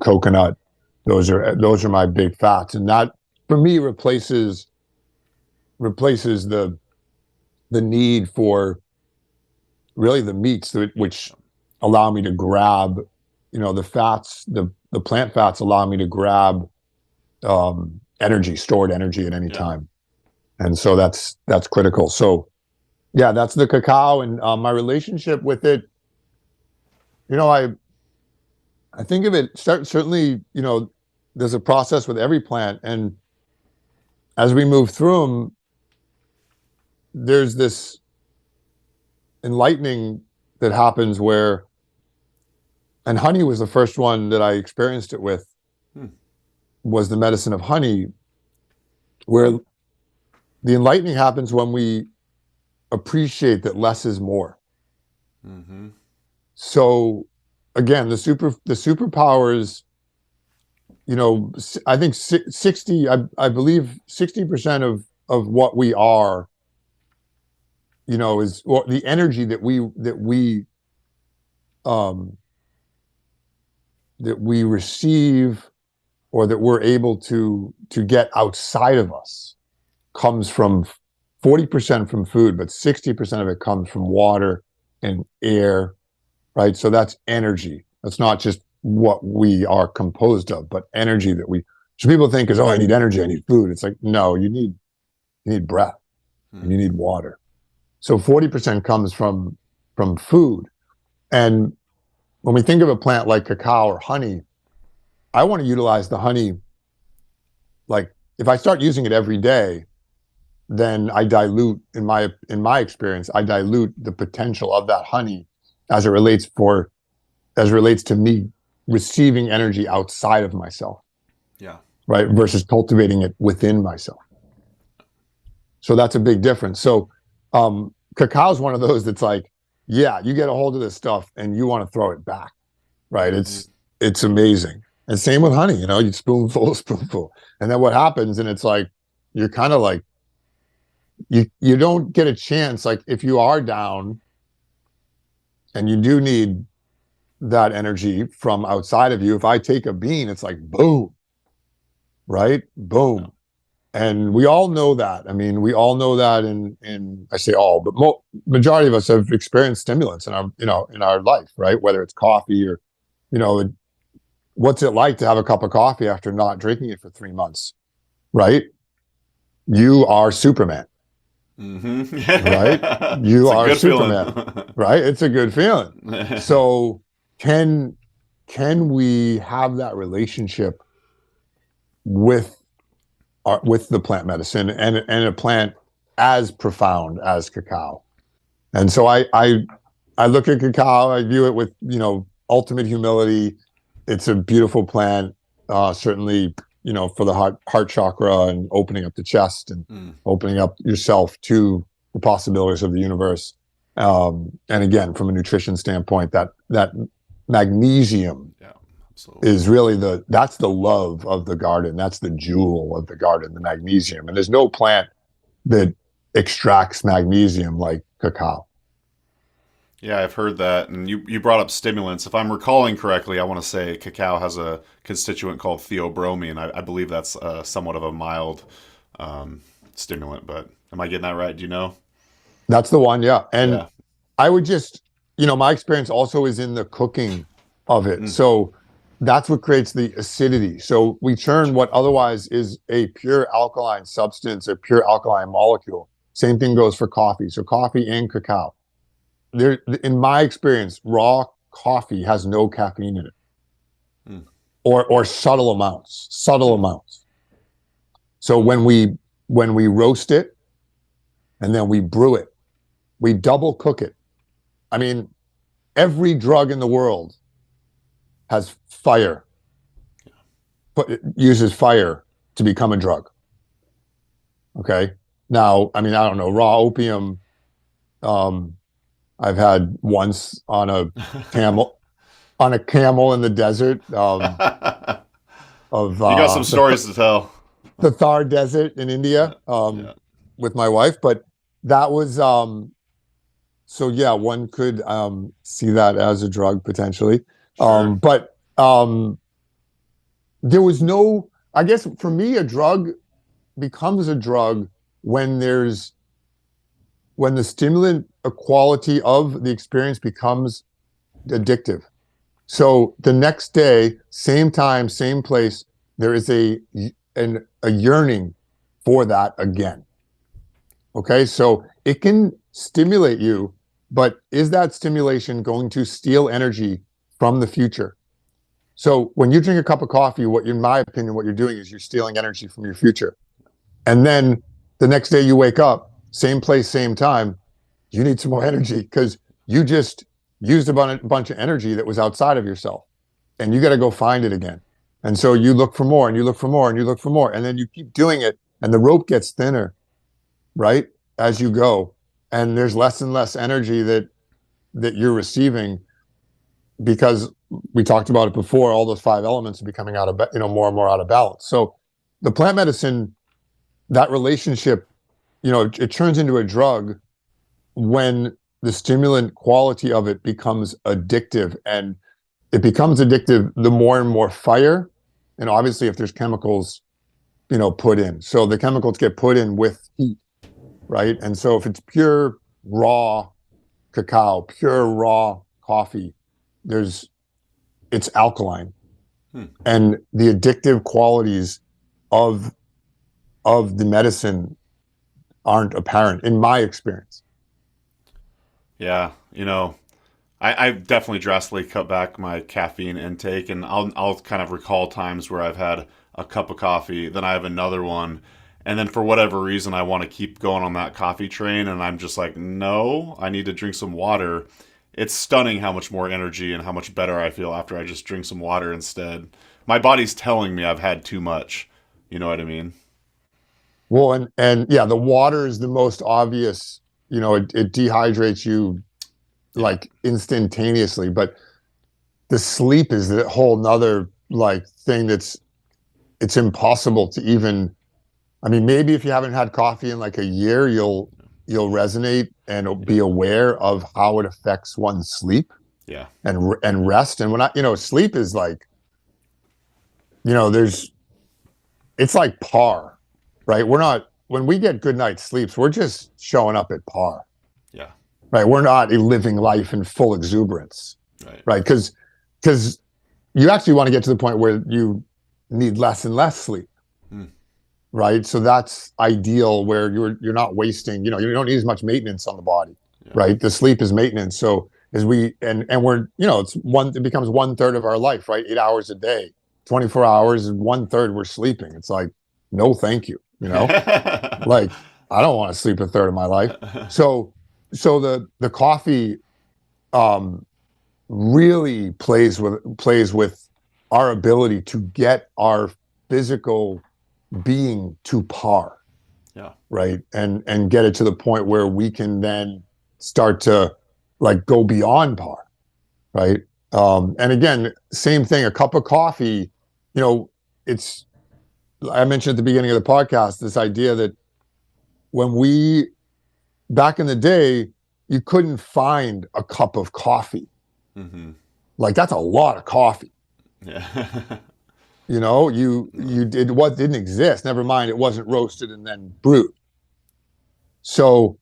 coconut. Those are my big fats, and that for me replaces the need for really the meats which allow me to grab, the fats, the plant fats allow me to grab stored energy at any time. And so that's critical. So yeah, that's the cacao, and my relationship with it, I think of it certainly, there's a process with every plant, and as we move through them, there's this enlightening that happens where, and honey was the first one that I experienced it with, was the medicine of honey, where the enlightening happens when we appreciate that less is more. So again, the superpowers, I think 60, I believe 60% of what we are, is the energy that we receive, or that we're able to get outside of us, comes from 40% from food, but 60% of it comes from water and air, right? So that's energy. That's not just what we are composed of, but energy that we So people think is, oh, I need energy, I need food. It's like, no, you need breath and you need water. So 40% comes from food. And when we think of a plant like cacao or honey, I want to utilize the honey. Like if I start using it every day, then I dilute, in my experience, I dilute the potential of that honey as it relates to me receiving energy outside of myself. Yeah. Right. Versus cultivating it within myself. So that's a big difference. So cacao is one of those that's like, yeah, you get a hold of this stuff and you want to throw it back. Right. It's amazing. And same with honey, you spoonful. And then what happens, and it's like, you're kind of like, you don't get a chance. Like if you are down and you do need that energy from outside of you, if I take a bean, it's like, boom, right? Boom. And we all know that. I mean, we all know that in I say all, but majority of us have experienced stimulants in our life, right? Whether it's coffee or, what's it like to have a cup of coffee after not drinking it for 3 months, right? You are Superman, right? You are Superman, right? It's a good feeling. So can we have that relationship with the plant medicine and a plant as profound as cacao? And so I look at cacao, I view it with, ultimate humility. It's a beautiful plant, certainly, for the heart chakra and opening up the chest and opening up yourself to the possibilities of the universe. And again, from a nutrition standpoint, that magnesium is really that's the love of the garden. That's the jewel of the garden, the magnesium. And there's no plant that extracts magnesium like cacao. Yeah, I've heard that. And you brought up stimulants. If I'm recalling correctly, I want to say cacao has a constituent called theobromine. I believe that's somewhat of a mild stimulant, but am I getting that right? Do you know? That's the one, yeah. And I would just, my experience also is in the cooking of it. So that's what creates the acidity. So we churn what otherwise is a pure alkaline substance, a pure alkaline molecule. Same thing goes for coffee. So coffee and cacao. In my experience, raw coffee has no caffeine in it, or subtle amounts. So when we roast it and then we brew it, we double cook it. I mean, every drug in the world has fire, but it uses fire to become a drug. Okay. Now, I mean, I don't know, raw opium. I've had once on a camel in the desert. You got some stories to tell. The Thar Desert in India, with my wife, but that was so yeah, one could see that as a drug potentially. Sure. But there was no, I guess for me, a drug becomes a drug when the stimulant quality of the experience becomes addictive. So the next day, same time, same place, there is a yearning for that again. Okay, so it can stimulate you, but is that stimulation going to steal energy from the future? So when you drink a cup of coffee, in my opinion, what you're doing is you're stealing energy from your future. And then the next day you wake up, same place, same time, you need some more energy because you just used a bunch of energy that was outside of yourself, and you got to go find it again. And so you look for more and you look for more and you look for more, and then you keep doing it, and the rope gets thinner, right, as you go, and there's less and less energy that you're receiving, because we talked about it before. All those 5 elements are becoming more and more out of balance. So the plant medicine, that relationship, it turns into a drug when the stimulant quality of it becomes addictive, and it becomes addictive the more and more fire. And obviously if there's chemicals, put in. So the chemicals get put in with heat, right? And so if it's pure raw cacao, pure raw coffee, it's alkaline. And the addictive qualities of the medicine aren't apparent in my experience. Yeah, I've definitely drastically cut back my caffeine intake, and I'll kind of recall times where I've had a cup of coffee, then I have another one, and then for whatever reason I want to keep going on that coffee train, and I'm just like, no, I need to drink some water. It's stunning how much more energy and how much better I feel after I just drink some water instead. My body's telling me I've had too much. You know what I mean? Well, and yeah, the water is the most obvious. It dehydrates you Yeah, like instantaneously, but the sleep is the whole nother like thing it's impossible to even. I mean, maybe if you haven't had coffee in like a year, you'll resonate and yeah, be aware of how it affects one's sleep yeah, and rest. And when sleep is like, there's it's like par, right? We're not when we get good night's sleeps, we're just showing up at par, yeah, right? We're not living life in full exuberance, right. right? Because you actually want to get to the point where you need less and less sleep, Hmm. right? So that's ideal where you're not wasting, you don't need as much maintenance on the body, Yeah, right? The sleep is maintenance. So as we and we're, it becomes 1/3 of our life, right? 8 hours a day, 24 hours, and 1/3 we're sleeping. It's like, no, thank you, like I don't want to sleep 1/3 of my life. So the coffee um really plays with our ability to get our physical being to par, yeah, right? And get it to the point where we can then start to like go beyond par, right? And again, same thing, a cup of coffee, it's I mentioned at the beginning of the podcast this idea that when we back in the day, you couldn't find a cup of coffee. hmm, Like that's a lot of coffee. yeah. You did what didn't exist. Never mind, it wasn't roasted and then brewed. So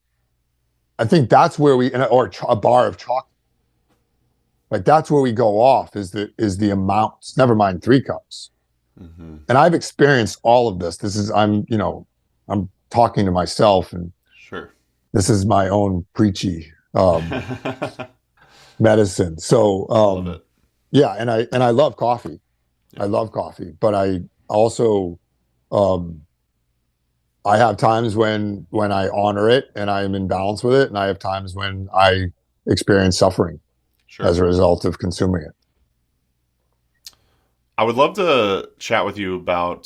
I think that's where or a bar of chocolate. Like that's where we go off is the amounts. Never mind 3 cups. Hmm. And I've experienced all of this. I'm talking to myself, and Sure. this is my own preachy medicine. So Love it. yeah, and I love coffee. Yeah. I love coffee, but I also um I have times when I honor it and I'm in balance with it, and I have times when I experience suffering Sure. as a result of consuming it. I would love to chat with you about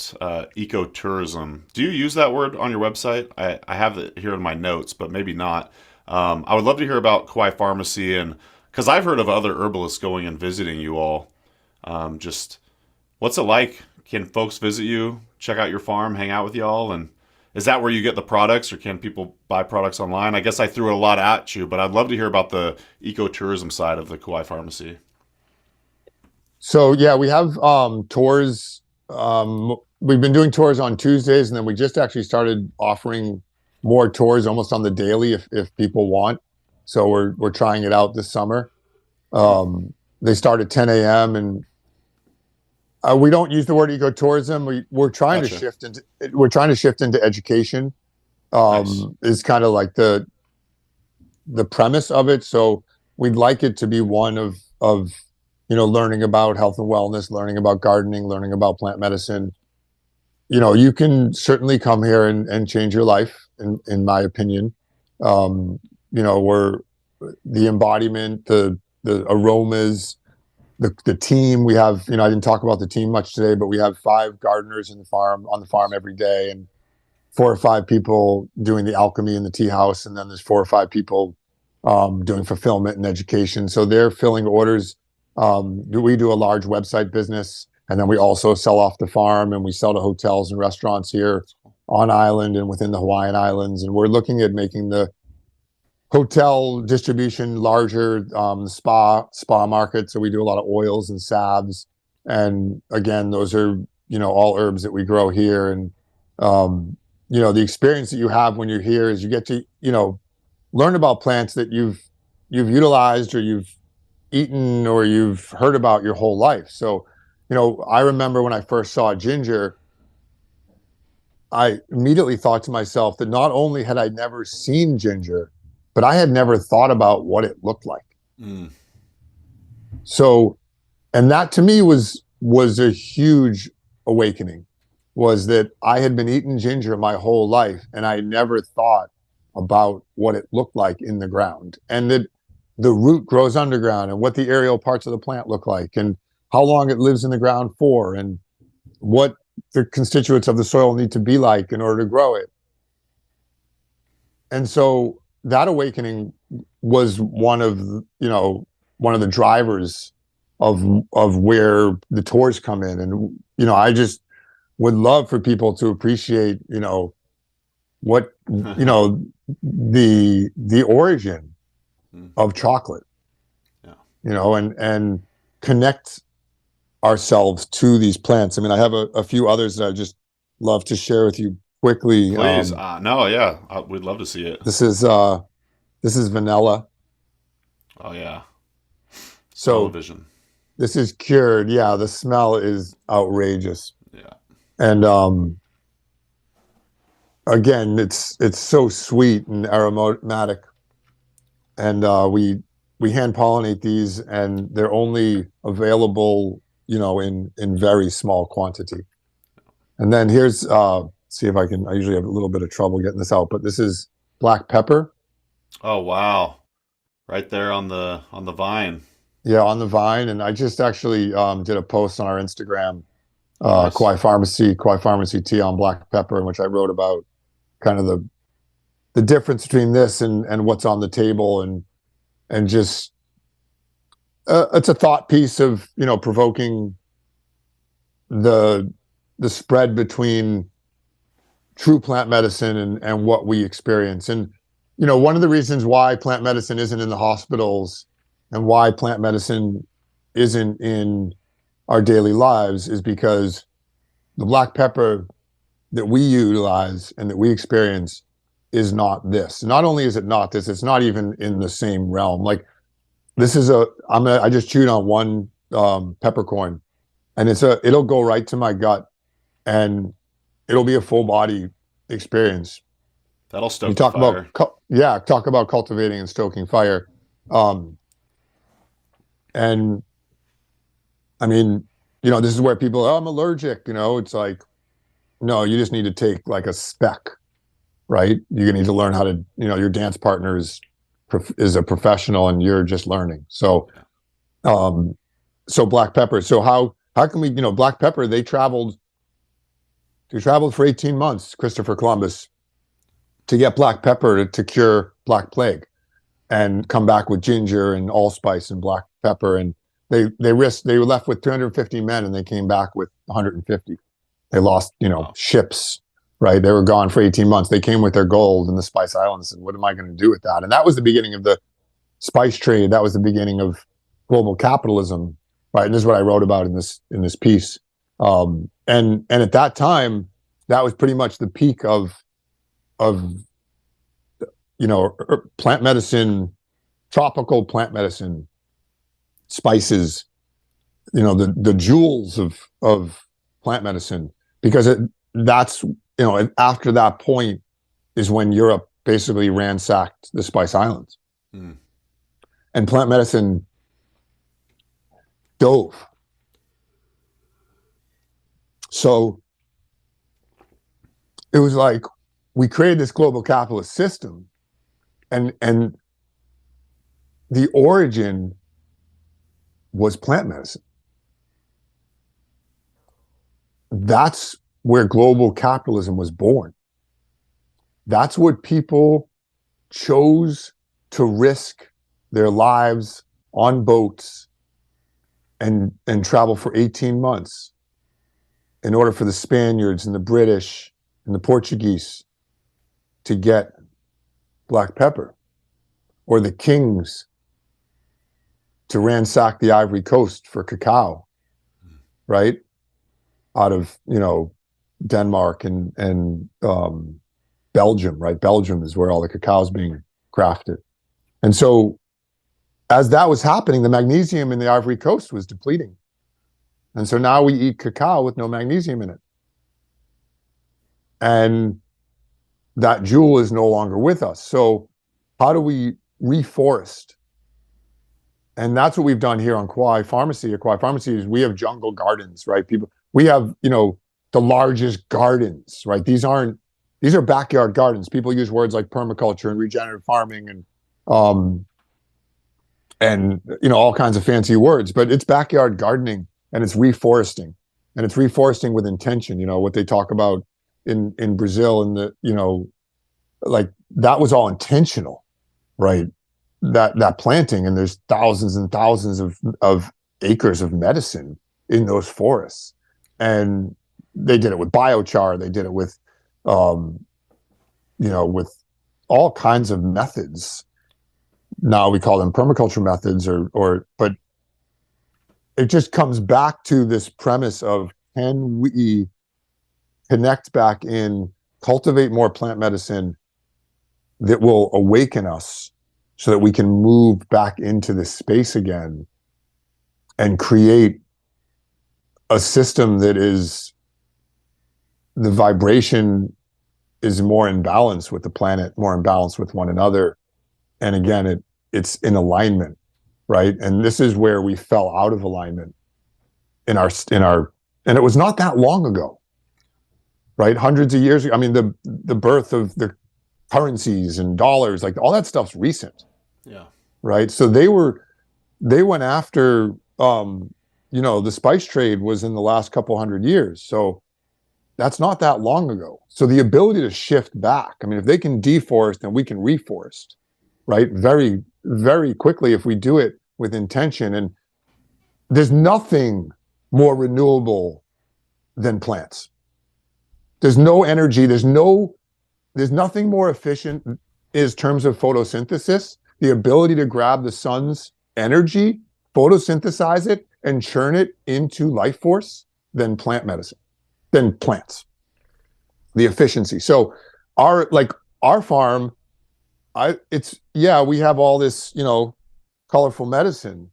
ecotourism. Do you use that word on your website? I have it here in my notes, but maybe not. I would love to hear about Kauai Farmacy, and because I've heard of other herbalists going and visiting you all. Just what's it like? Can folks visit you, check out your farm, hang out with y'all, and is that where you get the products, or can people buy products online? I guess I threw a lot at you, but I'd love to hear about the ecotourism side of the Kauai Farmacy. So yeah, we have tours. We've been doing tours on Tuesdays, and then we just actually started offering more tours almost on the daily if people want. So we're trying it out this summer. They start at 10 a.m. and we don't use the word ecotourism. We're trying to Gotcha. shift into education. Nice. Is kind of like the premise of it. So we'd like it to be one of learning about health and wellness, learning about gardening, learning about plant medicine. You can certainly come here and change your life, in my opinion. We're the embodiment, the aromas, the team. We have, I didn't talk about the team much today, but we have 5 gardeners on the farm every day, and 4 or 5 people doing the alchemy in the tea house, and then there's 4 or 5 people doing fulfillment and education. So they're filling orders. We do a large website business, and then we also sell off the farm, and we sell to hotels and restaurants here on island and within the Hawaiian Islands. And we're looking at making the hotel distribution larger, spa market. So we do a lot of oils and salves, and again, those are all herbs that we grow here. And the experience that you have when you're here is you get to learn about plants that you've utilized or you've eaten or you've heard about your whole life. So I remember when I first saw ginger, I immediately thought to myself that not only had I never seen ginger, but I had never thought about what it looked like. Mm. So, and that to me was a huge awakening, was that I had been eating ginger my whole life and I never thought about what it looked like in the ground, and that the root grows underground, and what the aerial parts of the plant look like, and how long it lives in the ground for, and what the constituents of the soil need to be like in order to grow it. And so that awakening was one of the drivers of where the tours come in. And I just would love for people to appreciate what the origin of chocolate, and connect ourselves to these plants. I mean, I have a few others that I just love to share with you quickly. Please. No, yeah, we'd love to see it. This is vanilla. Oh yeah. So Television. this is cured. Yeah, the smell is outrageous. Yeah. And again, it's so sweet and aromatic. And we hand pollinate these, and they're only available, in very small quantity. And then here's see if I usually have a little bit of trouble getting this out, but this is black pepper. Oh wow. Right there on the vine. Yeah, on the vine. And I just actually did a post on our Instagram, Nice. Kauai Farmacy tea on black pepper, in which I wrote about kind of the difference between this and what's on the table, and just it's a thought piece of provoking the spread between true plant medicine and what we experience. And one of the reasons why plant medicine isn't in the hospitals and why plant medicine isn't in our daily lives is because the black pepper that we utilize and that we experience is not this. Not only is it not this, it's not even in the same realm. Like, this is I just chewed on one peppercorn, and it'll go right to my gut, and it'll be a full body experience. That'll stoke You talk the fire. talk about cultivating and stoking fire. And I mean, this is where people, I'm allergic, it's like, no, you just need to take like a spec, right? You need to learn how to, your dance partner is a professional and you're just learning. So, so black pepper. So how can we, black pepper, they traveled for 18 months, Christopher Columbus, to get black pepper to cure Black Plague, and come back with ginger and allspice and black pepper. And they were left with 250 men and they came back with 150. They lost, ships, right? They were gone for 18 months. They came with their gold in the Spice Islands, and what am I going to do with that? And that was the beginning of the spice trade. That was the beginning of global capitalism, right? And this is what I wrote about in this piece. And at that time, that was pretty much the peak of plant medicine, tropical plant medicine, spices, the jewels of plant medicine, because that's after that point is when Europe basically ransacked the Spice Islands. And plant medicine dove. So it was like we created this global capitalist system, and the origin was plant medicine. That's where global capitalism was born. That's what people chose to risk their lives on boats and travel for 18 months in order for the Spaniards and the British and the Portuguese to get black pepper, or the kings to ransack the Ivory Coast for cacao, right? Out of, Denmark and Belgium, right? Belgium is where all the cacao is being crafted. And so as that was happening, the magnesium in the Ivory Coast was depleting. And so now we eat cacao with no magnesium in it. and that jewel is no longer with us. So how do we reforest? And that's what we've done here on Kauai Farmacy. At Kauai Farmacy is we have jungle gardens, right? We have, the largest gardens, right? These are backyard gardens. People use words like permaculture and regenerative farming and all kinds of fancy words, but it's backyard gardening and it's reforesting, and it's reforesting with intention. What they talk about in Brazil, and like that was all intentional, right? That planting, and there's thousands and thousands of acres of medicine in those forests, and they did it with biochar. They did it with, with all kinds of methods. Now we call them permaculture methods, but it just comes back to this premise of, can we connect back in, cultivate more plant medicine that will awaken us so that we can move back into this space again and create a system that is, the vibration is more in balance with the planet, more in balance with one another. And again, it's in alignment, right? And this is where we fell out of alignment in our, and it was not that long ago, right? Hundreds of years ago. I mean, the birth of the currencies and dollars, like all that stuff's recent. Yeah. Right. So they went after, the spice trade was in the last couple hundred years. So that's not that long ago. So the ability to shift back, I mean, if they can deforest, then we can reforest, right? Very, very quickly if we do it with intention. And there's nothing more renewable than plants. There's no energy. There's nothing more efficient in terms of photosynthesis, the ability to grab the sun's energy, photosynthesize it, and churn it into life force than plant medicine, than plants. The efficiency. So our farm, we have all this, colorful medicine.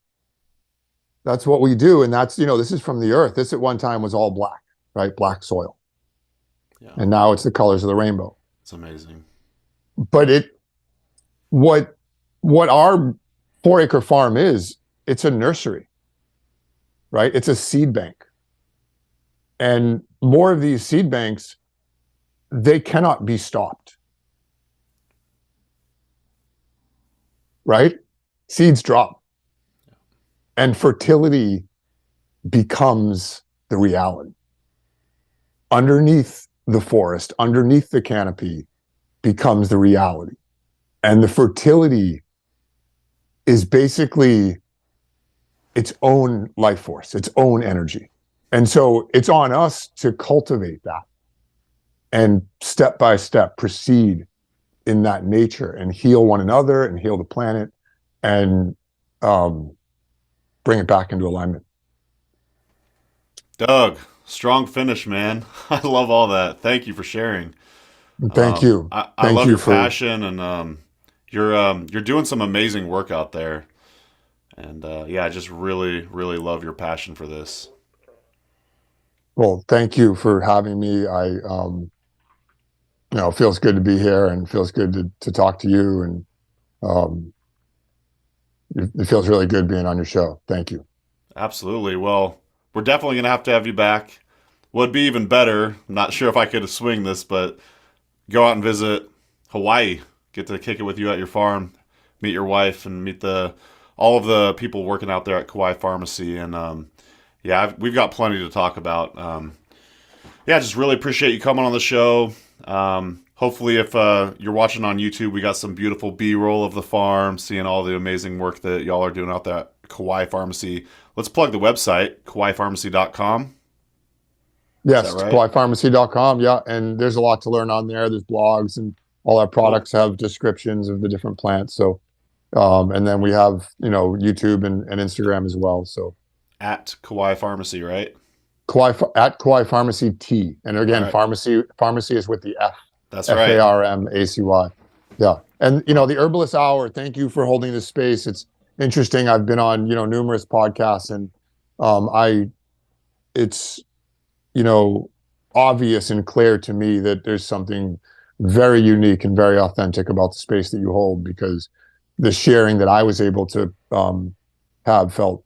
That's what we do. And that's, this is from the earth. This at one time was all black, right? Black soil. Yeah. And now it's the colors of the rainbow. It's amazing. But what our 4-acre farm is, it's a nursery, right? It's a seed bank. And more of these seed banks, they cannot be stopped, right? Seeds drop, and fertility becomes the reality. Underneath the forest, underneath the canopy, becomes the reality. And the fertility is basically its own life force, its own energy. And so it's on us to cultivate that and step by step proceed in that nature and heal one another and heal the planet and bring it back into alignment. Doug, strong finish, man. I love all that. Thank you for sharing. Thank you. I love your passion, and you're doing some amazing work out there. And I just really, really love your passion for this. Well, thank you for having me. It feels good to be here and feels good to talk to you. And it feels really good being on your show. Thank you. Absolutely. Well, we're definitely going to have you back. Would be even better. I'm not sure if I could swing this, but go out and visit Hawaii. Get to kick it with you at your farm, meet your wife, and meet all of the people working out there at Kauai Farmacy. And we've got plenty to talk about. Just really appreciate you coming on the show. Hopefully, if you're watching on YouTube, we got some beautiful B-roll of the farm, seeing all the amazing work that y'all are doing out there at Kauai Farmacy. Let's plug the website, KauaiPharmacy.com. Yes, right? KauaiPharmacy.com. Yeah, and there's a lot to learn on there. There's blogs, and all our products have descriptions of the different plants. So, and then we have YouTube and Instagram as well. So at Kauai Farmacy, right? At Kauai Farmacy T, and again, right. Pharmacy is with the F. That's right. Farmacy. Yeah, and the Herbalist Hour. Thank you for holding this space. It's interesting. I've been on numerous podcasts, and obvious and clear to me that there's something very unique and very authentic about the space that you hold, because the sharing that I was able to have felt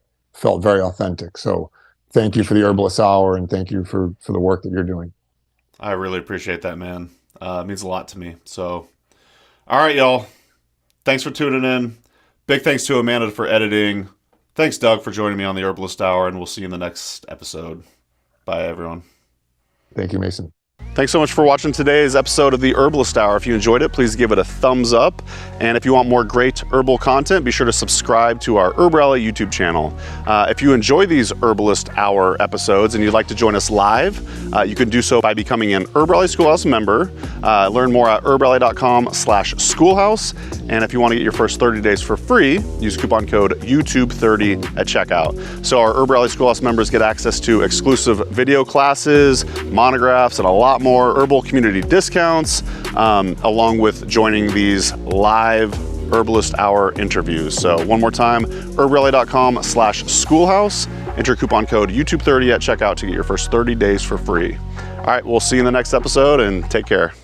very authentic. So thank you for the Herbalist Hour, and thank you for the work that you're doing. I really appreciate that, man. It means a lot to me. So, all right, y'all. Thanks for tuning in. Big thanks to Amanda for editing. Thanks, Doug, for joining me on the Herbalist Hour, and we'll see you in the next episode. Bye, everyone. Thank you, Mason. Thanks so much for watching today's episode of the Herbalist Hour. If you enjoyed it, please give it a thumbs up. And if you want more great herbal content, be sure to subscribe to our HerbRally YouTube channel. If you enjoy these Herbalist Hour episodes and you'd like to join us live, you can do so by becoming an HerbRally Schoolhouse member. Learn more at herbally.com/schoolhouse. And if you want to get your first 30 days for free, use coupon code YouTube30 at checkout. So our HerbRally Schoolhouse members get access to exclusive video classes, monographs, and a lot more herbal community discounts, along with joining these live Herbalist Hour interviews. So one more time, herbally.com/schoolhouse, enter coupon code YouTube30 at checkout to get your first 30 days for free. All right, we'll see you in the next episode, and take care.